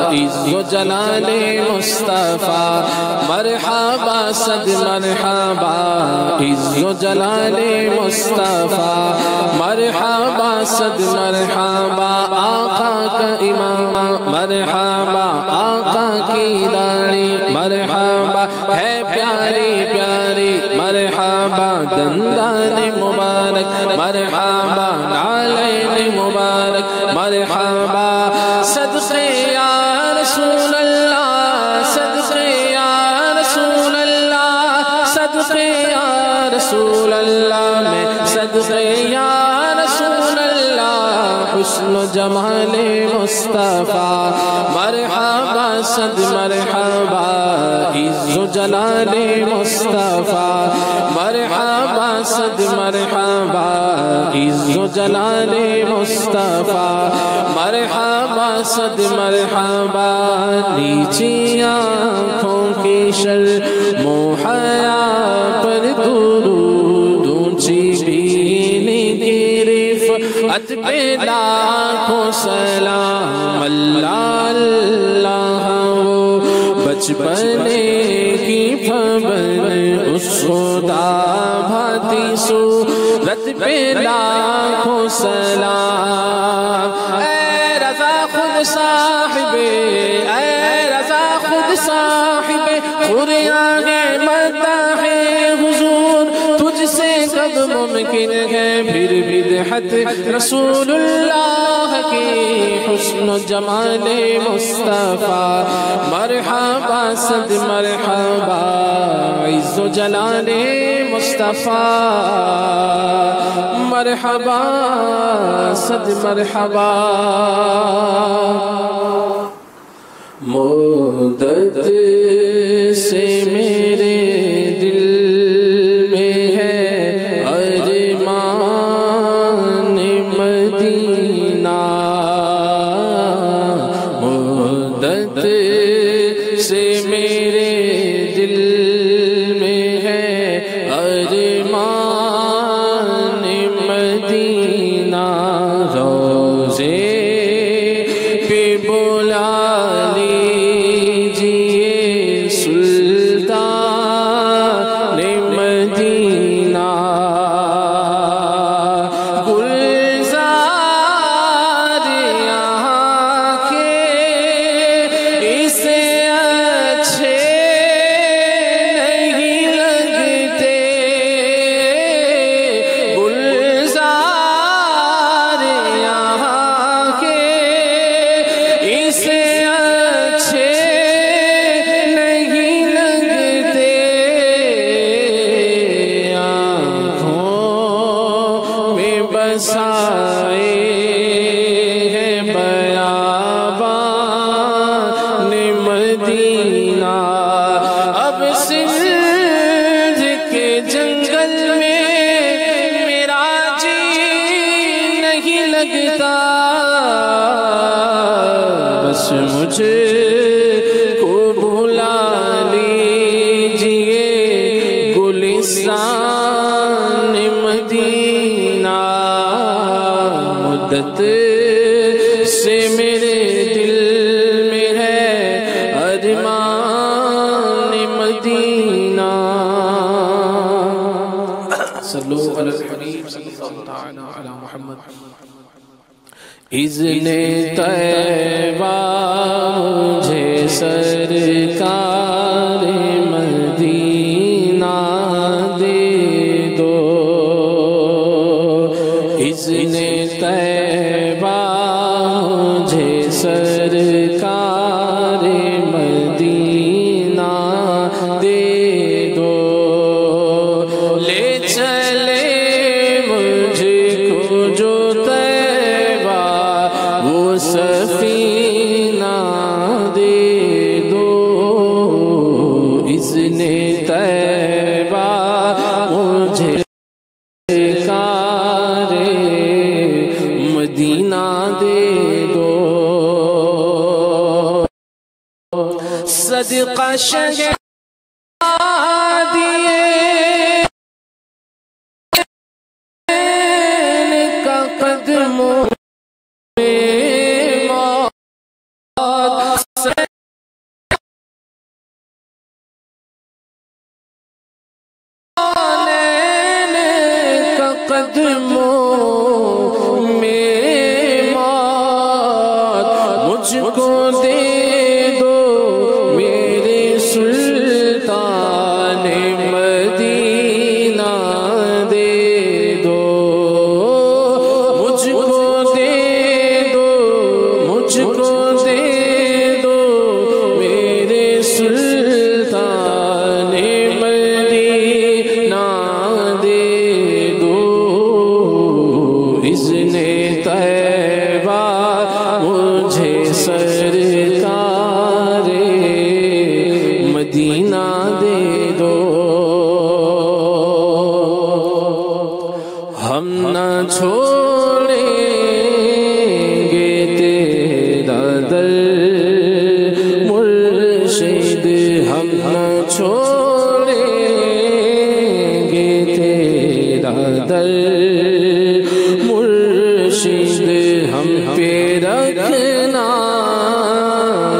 Speaker 1: عز و جلال مصطفیٰ مرحبا صد مرحبا, عز و جلال مصطفیٰ مرحبا صد مرحبا, آقا کا امام مرحبا, آقا کی داڑھی مرحبا ہے پیاری پیاری مرحبا, دندان مبارک مرحبا, نالین مبارک مرحبا, صدقے یا رسول اللہ, صدقے یا رسول اللہ, صدقے یا رسول اللہ, میں صدقے یا رسول اللہ. حسن و جمال مصطفیٰ مرحبا صد مرحبا, عز و جلال مصطفیٰ مرحبا صد مرحبا, عز و جلال مصطفیٰ مرحبا صد مرحبا. نیچی آنکھوں کی شرم و حیا پر درود, اونچی بینی کی رفعت پہ لاکھوں سلام. اللہ اللہ وہ بچپنے کی پھبن اس خدا بھاتی صورت پہ لاکھوں سلام. اے رضا خود صاحب, اے رضا خود صاحب قریان مداح حضور, تجھ سے کب ممکن ہے پھر بدعت رسول اللہ کی. حسن و جمال مصطفیٰ مرحبا صد مرحبا, عز و جلال مصطفیٰ مرحبا صد مرحبا. مدت سے میرے دل میں ہے ارمان مدینہ, مدت سے میرے دل میں ہے ارمان مدینہ. روزے پہ بلا مجھے کو بلا لیجئے گلستان مدینہ. مدت سے میرے دل میں ہے ارمان مدینہ. صلو علی اذن طیبہ مجھے سرکار مدینہ دے دو، اذن طیبہ مجھے سرکار مدینہ دے دو، لے چلے مجھ کو جو طیبہ وہ سفینہ دے دو، اذن طیبہ مجھے سرکار مدینہ دے دو، صدقہ شگے دیے کا قدموں میں موت کا قدموں میں موت مجھ کو دے دو میرے سلطان مدینہ دے دو، مجھ کو دے دو، مجھ کو دے دو میرے سلطان مدینہ دے دو، اذن طیبہ مجھے سرکار مدینہ دے دو، ہم نہ چھوڑیں گے تیرا در مرشد، ہم نہ چھوڑیں گے تیرا در مرشد، ہم پہ رکھنا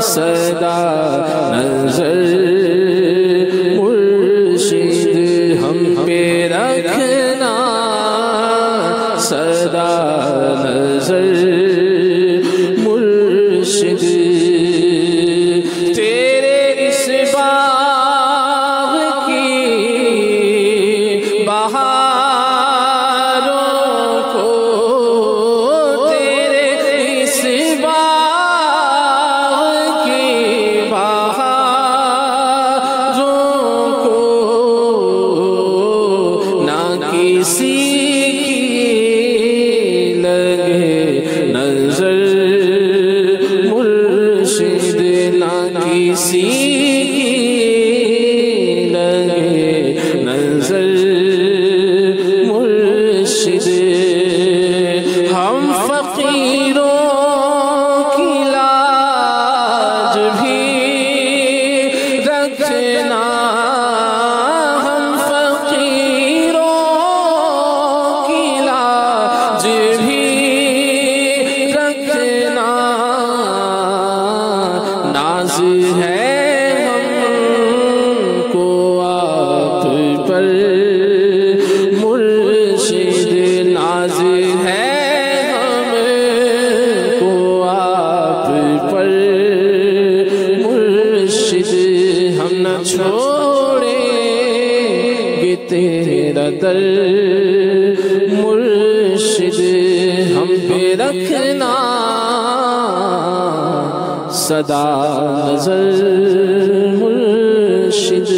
Speaker 1: سدا نظر مرشد، ہم پہ رکھنا سدا نظر مرشد، تیرے اس باغ کی بہاروں کو، تیرے اس باغ کی بہاروں کو نہ کسی کی لگے نظر مرشد، نہ کسی کی لگے نظر مرشد، ہم فقیروں کی لاج بھی رکھنا، ہم فقیروں کی لاج بھی رکھنا، ناز ہے ہم کو آپ پر مرشد، ناز ہے ہم کو آپ پر مرشد، ہم نہ چھوڑیں گے تیرا در مرشد، ہم پہ رکھنا سدا نظر مرشد۔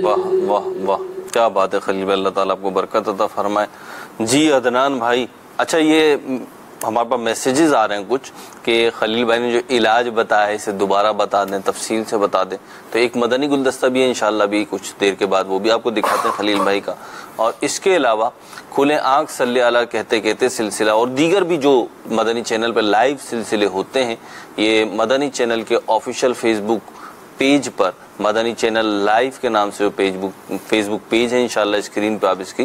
Speaker 2: واہ واہ واہ، کیا بات ہے خلیل بھائی، اللہ تعالیٰ آپ کو برکت عطا فرمائے۔ جی عدنان بھائی، اچھا یہ ہمارے پاس میسیجز آ رہے ہیں کچھ کہ خلیل بھائی نے جو علاج بتایا ہے اسے دوبارہ بتا دیں، تفصیل سے بتا دیں، تو ایک مدنی گلدستہ بھی ہے انشاءاللہ بھی کچھ دیر کے بعد، وہ بھی آپ کو دکھاتے ہیں خلیل بھائی کا، اور اس کے علاوہ کھلے آنکھ صلی اللہ کہتے کہتے سلسلہ اور دیگر بھی جو مدنی چینل پہ لائیو سلسلے ہوتے ہیں، یہ مدنی چینل کے آفیشیل فیس بک پیج پر مدنی چینل لائیو کے نام سے فیس بک پیج ہے، انشاءاللہ اسکرین پہ آپ اس کی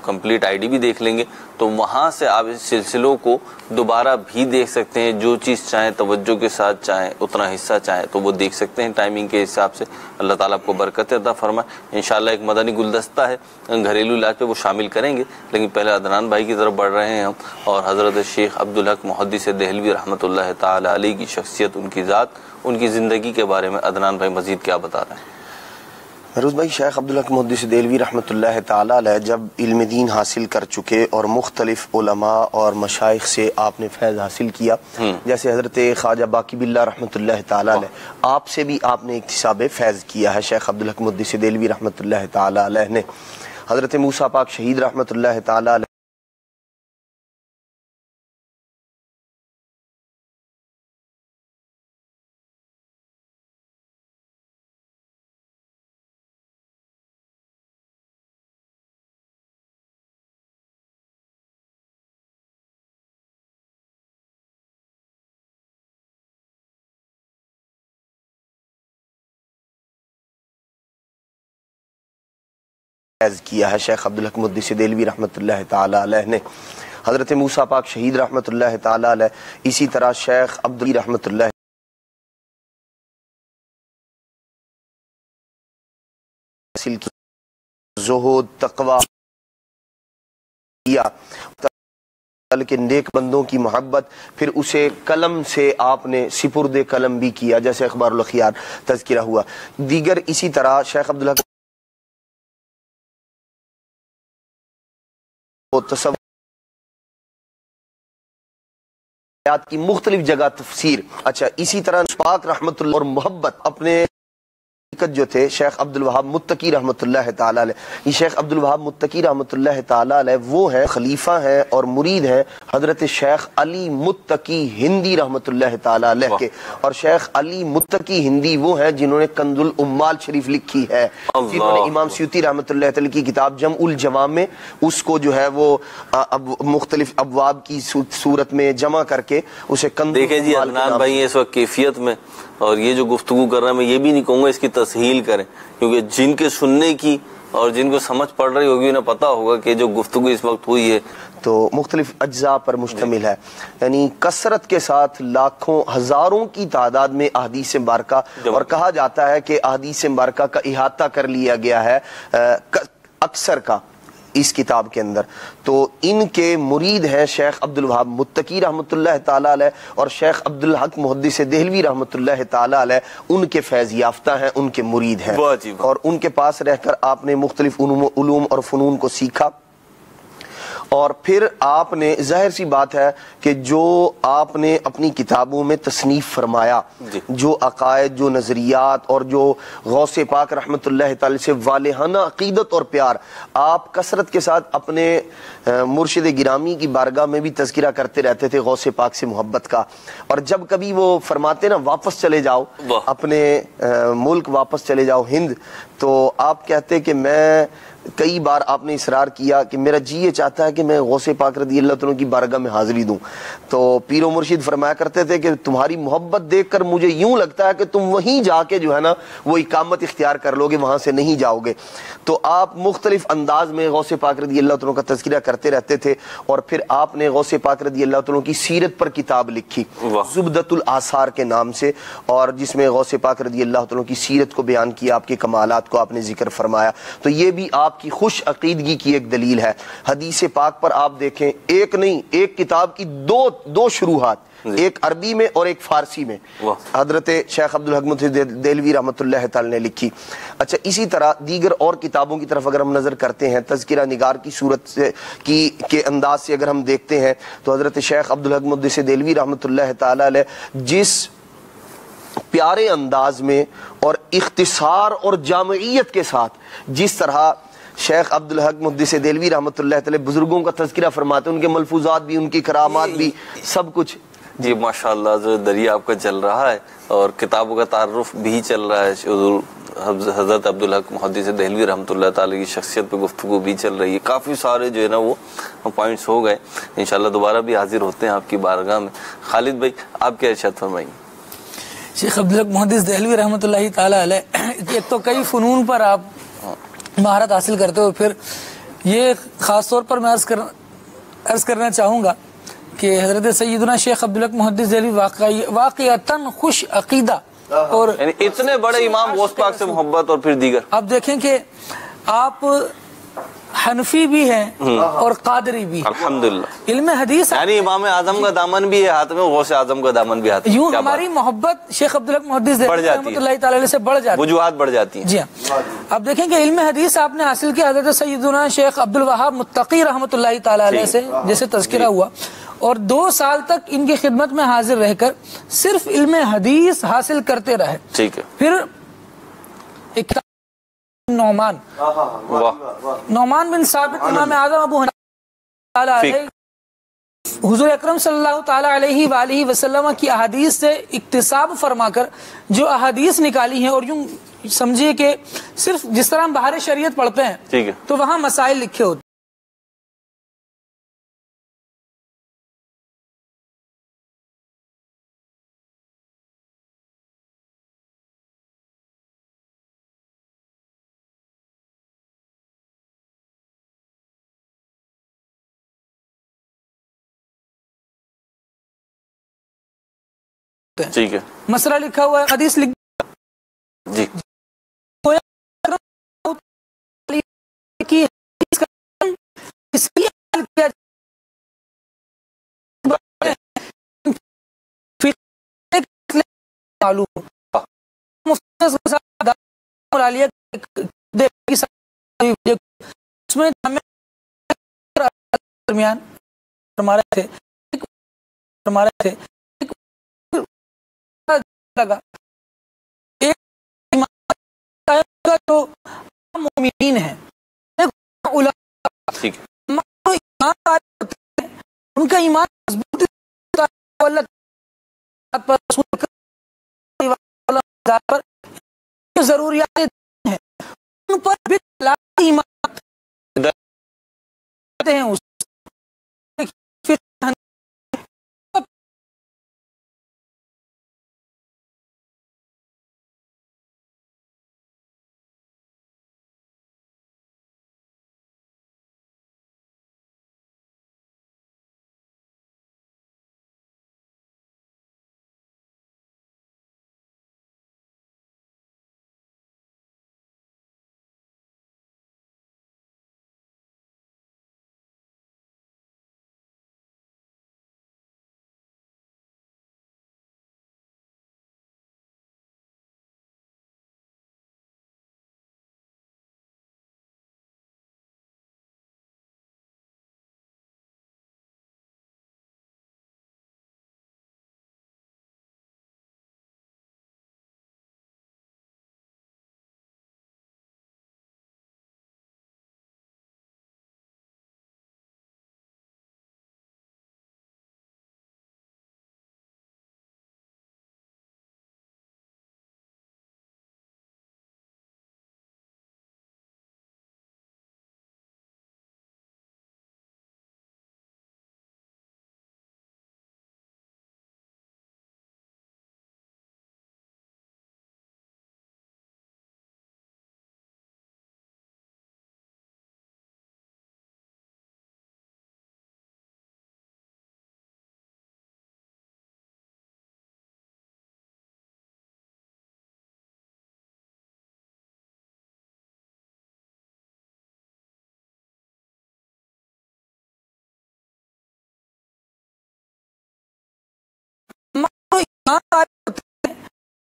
Speaker 2: کمپلیٹ آئی ڈی بھی دیکھ لیں گے، تو وہاں سے آپ اس سلسلوں کو دوبارہ بھی دیکھ سکتے ہیں. جو چیز چاہیں توجہ کے ساتھ چاہیں اتنا حصہ چاہیں تو وہ دیکھ سکتے ہیں ٹائمنگ کے حساب سے. اللہ تعالیٰ آپ کو برکت عطا فرمائے. انشاءاللہ ایک مدنی گلدستہ ہے گھریلو علاج پہ، وہ شامل کریں گے، لیکن پہلے عدنان بھائی کی طرف بڑھ رہے ہیں ہم، اور حضرت شیخ عبدالحق محدث دہلوی رحمۃ اللہ تعالی علیہ کی شخصیت، ان کی ذات، ان کی زندگی کے بارے میں عدنان بھائی مزید کیا بتا رہے ہیں؟
Speaker 3: فیروز بھائی، شیخ عبدالحق محدث دہلوی رحمۃ اللہ تعالی علیہ جب علم دین حاصل کر چکے اور مختلف علماء اور مشائخ سے آپ نے فیض حاصل کیا، جیسے حضرت خواجہ باقی باللہ رحمۃ اللہ تعالی علیہ، آپ سے بھی آپ نے اکتساب فیض کیا ہے. شیخ عبدالحق محدث دہلوی رحمۃ اللہ تعالی علیہ نے حضرت موسیٰ پاک شہید رحمۃ اللہ تعالی علیہ فیض کیا ہے. شیخ عبدالحق محدث دہلوی رحمۃ اللہ تعالی علیہ نے حضرت موسیٰ پاک شہید رحمۃ اللہ تعالی علیہ، اسی طرح شیخ عبدالحق رحمۃ اللہ حاصل کی، زہد، تقوی کے نیک بندوں کی محبت، پھر اسے قلم سے آپ نے سپرد قلم بھی کیا، جیسے اخبار الاخیار تذکرہ ہوا. دیگر اسی طرح شیخ عبدالحق کی مختلف جگہ تفسیر. اچھا، اسی طرح پاک رحمت اللہ اور محبت اپنے جو تھے شیخ عبدالوہاب متقی رحمۃ اللہ تعالی علیہ. یہ شیخ عبدالوہاب متقی رحمۃ اللہ تعالی علیہ وہ ہیں، خلیفہ ہیں اور مرید ہیں حضرت شیخ علی متقی ہندی رحمۃ اللہ تعالی علیہ کے. اور شیخ علی متقی ہندی وہ ہیں جنہوں نے کنز الامال شریف لکھی ہے، جنہوں نے امام سیوطی رحمۃ اللہ تعالی کی کتاب جمع الجوام میں اس کو جو ہے وہ مختلف ابواب کی صورت میں جمع کر کے اسے کنز الامال.
Speaker 2: دیکھیں جی عدنان بھائی اس وقت کیفیت میں، اور یہ جو گفتگو کر رہا ہے میں یہ بھی نہیں کہوں گا اس کی تسہیل کریں، کیونکہ جن کے سننے کی اور جن کو سمجھ پڑ رہی ہوگی انہیں پتا ہوگا کہ جو گفتگو اس وقت ہوئی ہے
Speaker 3: تو مختلف اجزاء پر مشتمل ہے. یعنی کثرت کے ساتھ لاکھوں ہزاروں کی تعداد میں احادیث مبارکہ، اور کہا جاتا ہے کہ احادیث مبارکہ کا احاطہ کر لیا گیا ہے اکثر کا اس کتاب کے اندر. تو ان کے مرید ہیں شیخ عبدالوہاب متقی رحمۃ اللہ تعالی علیہ اور شیخ عبدالحق محدث دہلوی رحمۃ اللہ تعالی علیہ. ان کے فیض یافتہ ہیں، ان کے مرید ہیں، اور ان کے پاس رہ کر آپ نے مختلف علوم اور فنون کو سیکھا. اور پھر آپ نے، ظاہر سی بات ہے کہ جو آپ نے اپنی کتابوں میں تصنیف فرمایا، جو عقائد، جو نظریات اور جو غوث پاک رحمت اللہ تعالی سے والہانہ عقیدت اور پیار آپ کثرت کے ساتھ اپنے مرشد گرامی کی بارگاہ میں بھی تذکرہ کرتے رہتے تھے غوث پاک سے محبت کا. اور جب کبھی وہ فرماتے نا واپس چلے جاؤ اپنے ملک، واپس چلے جاؤ ہند، تو آپ کہتے کہ میں کئی بار آپ نے اصرار کیا کہ میرا جی یہ چاہتا ہے کہ میں غوث پاک رضی اللہ عنہ کی بارگاہ میں حاضری دوں. تو پیر و مرشد فرمایا کرتے تھے کہ تمہاری محبت دیکھ کر مجھے یوں لگتا ہے کہ تم وہیں جا کے جو ہے نا وہ اقامت اختیار کر لو گے، وہاں سے نہیں جاؤ گے. تو آپ مختلف انداز میں غوث پاک رضی اللہ عنہ کا تذکرہ کرتے رہتے تھے. اور پھر آپ نے غوث پاک رضی اللہ عنہ کی سیرت پر کتاب لکھی زبدۃ الآثار کے نام سے، اور جس میں غوث پاک رضی اللہ عنہ کی سیرت کو بیان کیا، آپ کے کمالات کو آپ نے ذکر فرمایا. تو یہ بھی آپ کی خوش عقیدگی کی ایک دلیل ہے. حدیث پاک پر آپ دیکھیں، ایک نہیں، ایک کتاب کی دو شروحات، ایک عربی میں اور ایک فارسی میں حضرت شیخ عبدالحق محدث دہلوی رحمۃ اللہ تعالی نے لکھی. اچھا، اسی طرح دیگر اور کتابوں کی طرف اگر ہم نظر کرتے ہیں، تذکرہ نگار کی صورت سے کے انداز سے اگر ہم دیکھتے ہیں تو حضرت شیخ عبدالحق محدث دہلوی رحمۃ اللہ تعالی علیہ جس پیارے انداز میں اور اختصار اور جامعیت کے ساتھ جس طرح شیخ عبدالحق محدث دہلوی رحمۃ اللہ تعالی بزرگوں کا تذکرہ فرماتے ہیں، ان کے ملفوظات بھی، ان کی کرامات بھی، سب کچھ.
Speaker 2: جی ماشاءاللہ، جو دریا آپ کا چل رہا ہے اور کتابوں کا تعارف بھی چل رہا ہے، حضرت عبدالحق محدث دہلوی رحمۃ اللہ تعالی کی شخصیت پہ گفتگو بھی چل رہی ہے. کافی سارے جو ہے نا وہ پوائنٹس ہو گئے. انشاءاللہ دوبارہ بھی حاضر ہوتے ہیں آپ کی بارگاہ میں. خالد بھائی، آپ کیا ارشاد فرمائیں گے؟
Speaker 5: شیخ عبدالحق محدث دہلوی رحمۃ اللہ تعالی علیہ ایک تو کئی فنون پر آپ مہارت حاصل کرتے ہو، پھر یہ خاص طور پر میں عرض عرض کرنا چاہوں گا کہ حضرت سیدنا شیخ عبدالحق محدث دہلوی واقعتاً خوش عقیدہ اور
Speaker 2: یعنی اتنے بڑے امام غوث پاک سے محبت اور پھر دیگر.
Speaker 5: آپ دیکھیں کہ آپ حنفی بھی ہیں اور قادری بھی.
Speaker 2: الحمدللہ.
Speaker 5: علم حدیث
Speaker 2: یعنی امام اعظم کا دامن بھی ہے ہاتھ میں, غوث اعظم کا دامن بھی ہاتھ میں.
Speaker 5: یوں ہماری محبت شیخ عبدالحق محدث دہلوی رحمۃ اللہ تعالی علیہ سے بڑھ جاتی ہے,
Speaker 2: وجوہات بڑھ جاتی ہیں.
Speaker 5: جی ہاں. اب دیکھیں کہ علم حدیث آپ نے حاصل کیا حضرت سیدنا شیخ عبدالوہاب متقی رحمۃ اللہ تعالی علیہ سے, جیسے تذکرہ ہوا, اور 2 سال تک ان کی خدمت میں حاضر رہ کر صرف علم حدیث حاصل کرتے رہے.
Speaker 2: ٹھیک ہے.
Speaker 5: پھر ایک نعمان بن ثابت امام اعظم ابو حنیفہ حضور اکرم صلی اللہ تعالی علیہ وآلہ وسلم کی احادیث سے اکتساب فرما کر جو احادیث نکالی ہیں, اور یوں سمجھیے کہ صرف جس طرح ہم بہار شریعت پڑھتے ہیں تو وہاں مسائل لکھے ہوتے ہیں.
Speaker 2: ٹھیک ہے.
Speaker 5: مسئلہ لکھا ہوا ہے, حدیث لکھ
Speaker 2: جی
Speaker 5: درمیان ہمارے تھے لگا جو مومنین ہیں ان کا ایمان مضبوط پر ضروریات ہیں, ان پر بھی ایمان ہیں.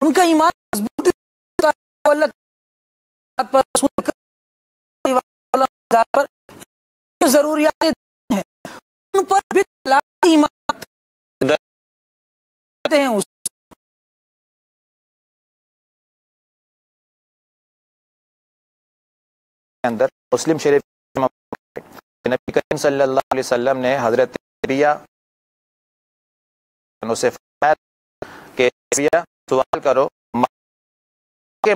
Speaker 5: ان کا ایمان مضبوط پر ضروریات ہیں, ان پر بھی ایمان ہیں.
Speaker 6: اندر مسلم شریف نبی کریم صلی اللہ علیہ وسلم نے حضرت سے کہ سوال کرو کہ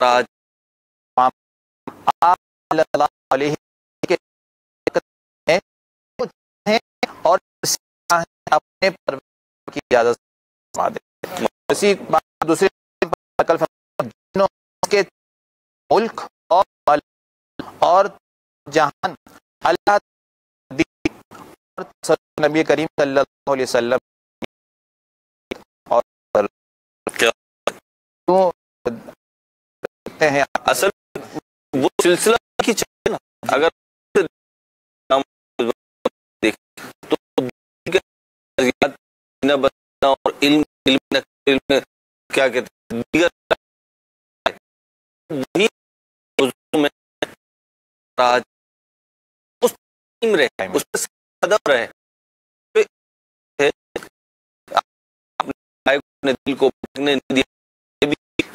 Speaker 2: آج
Speaker 6: آپ صلی اللہ علیہ اور اپنے پروردگار کی اجازت فرما دیں. اسی بات دوسری کے ملک اور جہان اللہ اور نبی کریم صلی اللہ علیہ وسلم اور ہیں
Speaker 2: اصل وہ سلسلہ کی چاہیے نا. اگر تو اور علم کیا کہتے ہیں دیگر وہی میں اس قدم رہے اپنے دل کو نہیں دیا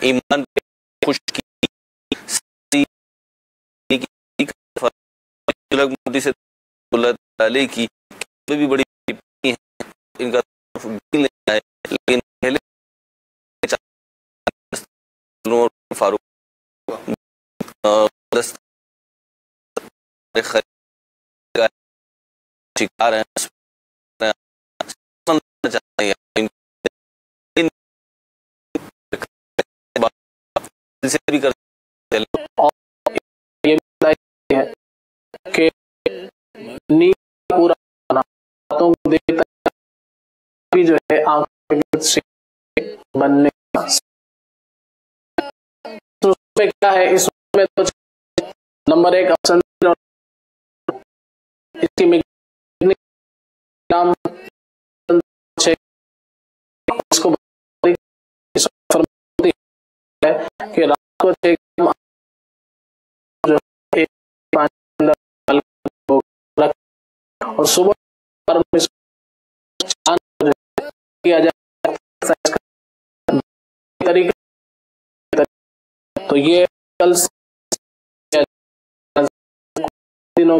Speaker 2: ایمان پہ خوش کی سے علیہ کی بھی بڑی ان کا لیکن پہلے فاروق شکار ہیں بھی کرتے
Speaker 1: کہ پورا جو ہے آنکھ سے بننے کیا ہے اس میں تو نمبر 1 آپشن اس کی اس کو کہ رات کو اور صبح کیا جائے تو یہ کل دنوں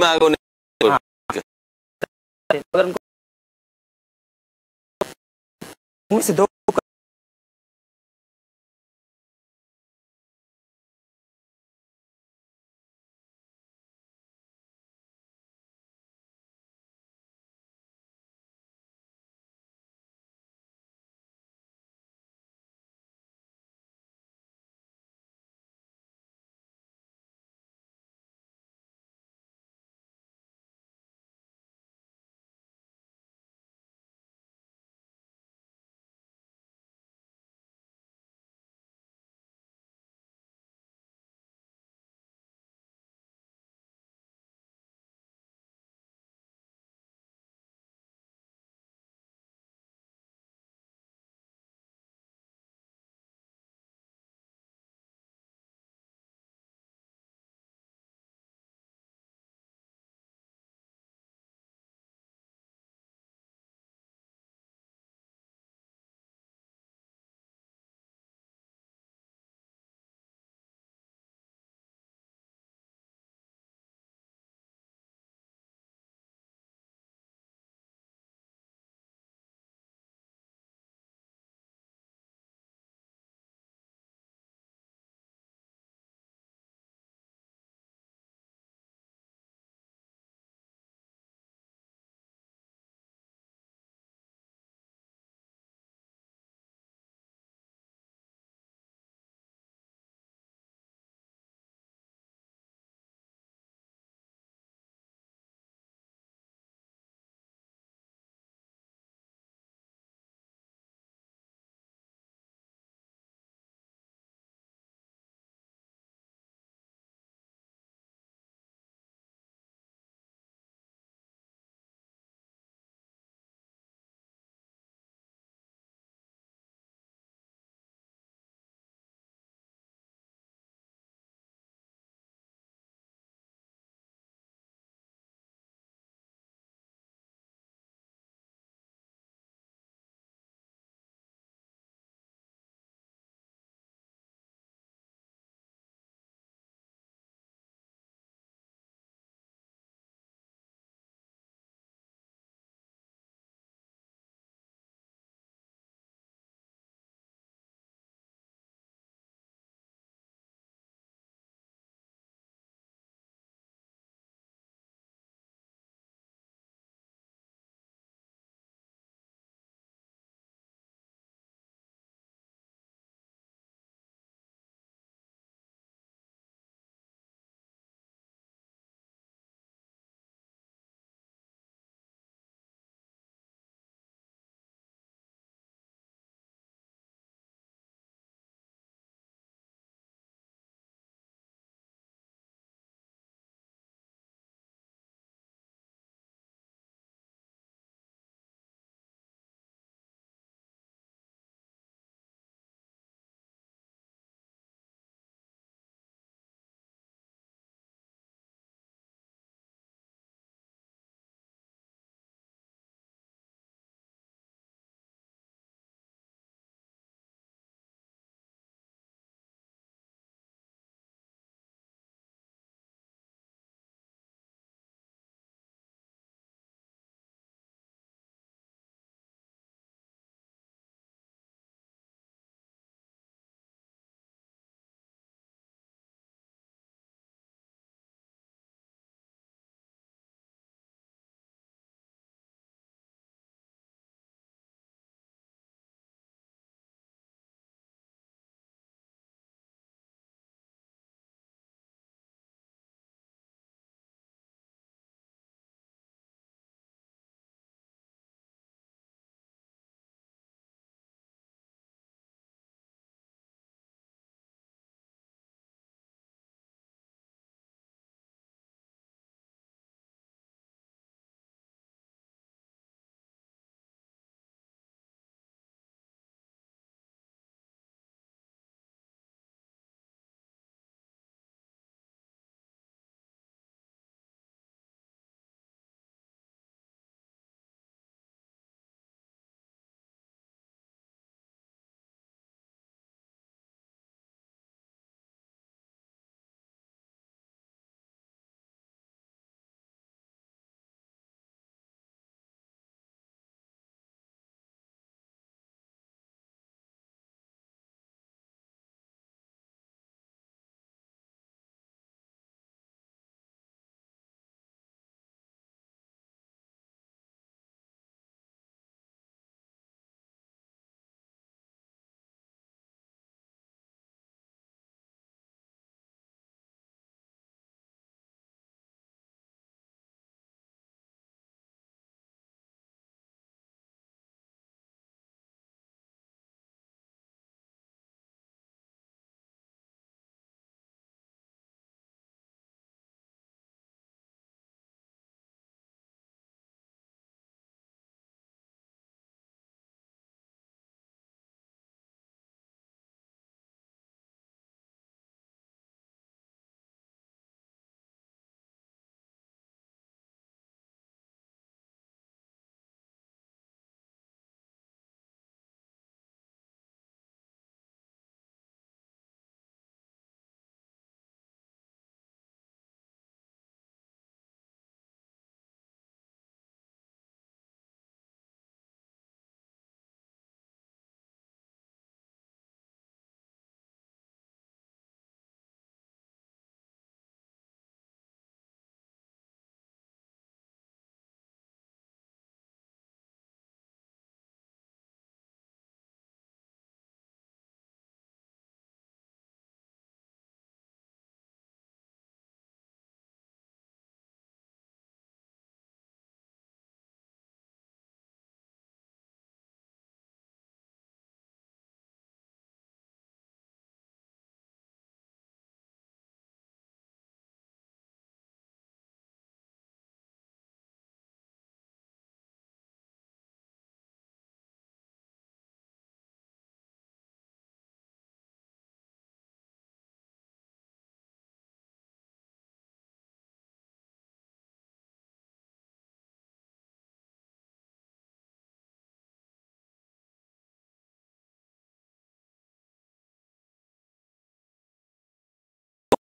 Speaker 2: میں آگے انہیں
Speaker 4: اگر ان کو سے دو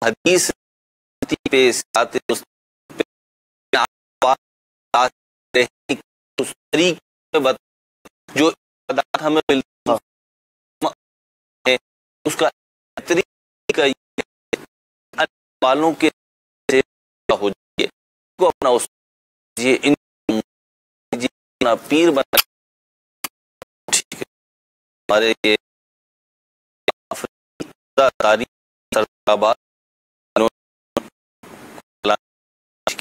Speaker 2: حدیث پہ جو عبادات ہمیں ملتی ہے اس کا طریقہ والوں کے ہو جائے کو اپنا اس یہ اپنا پیر بنا ٹھیک ہے. ہمارے یہ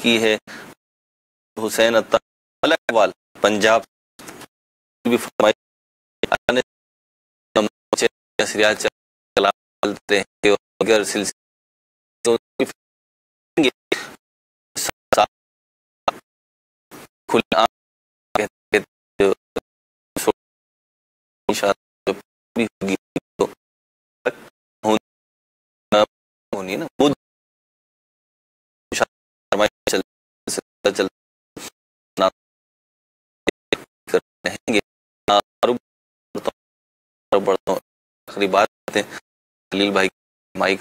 Speaker 2: کی ہے حسین اقبال پنجاب بھی فرمائی چلتے ہیں اگر سلسلے ہونی نا وہ آخری بات کرتے ہیں خلیل بھائی مائک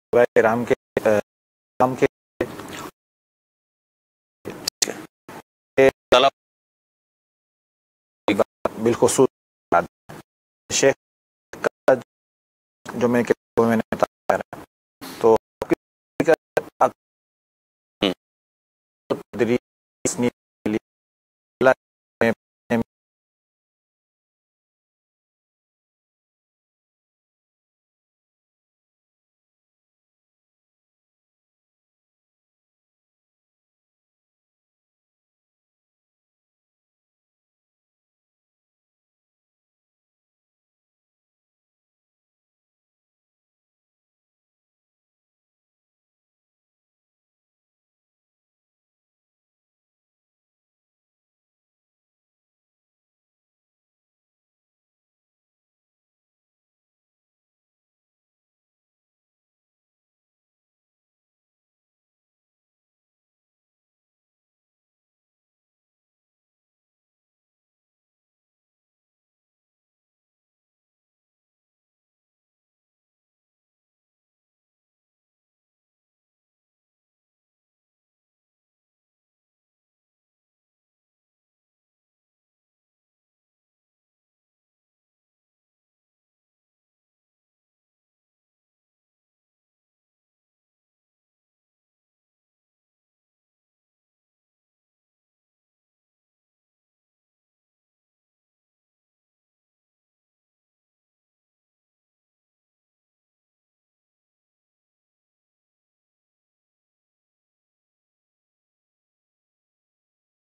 Speaker 2: جو ہے
Speaker 6: رام کے بالخصوص شیخ جو میں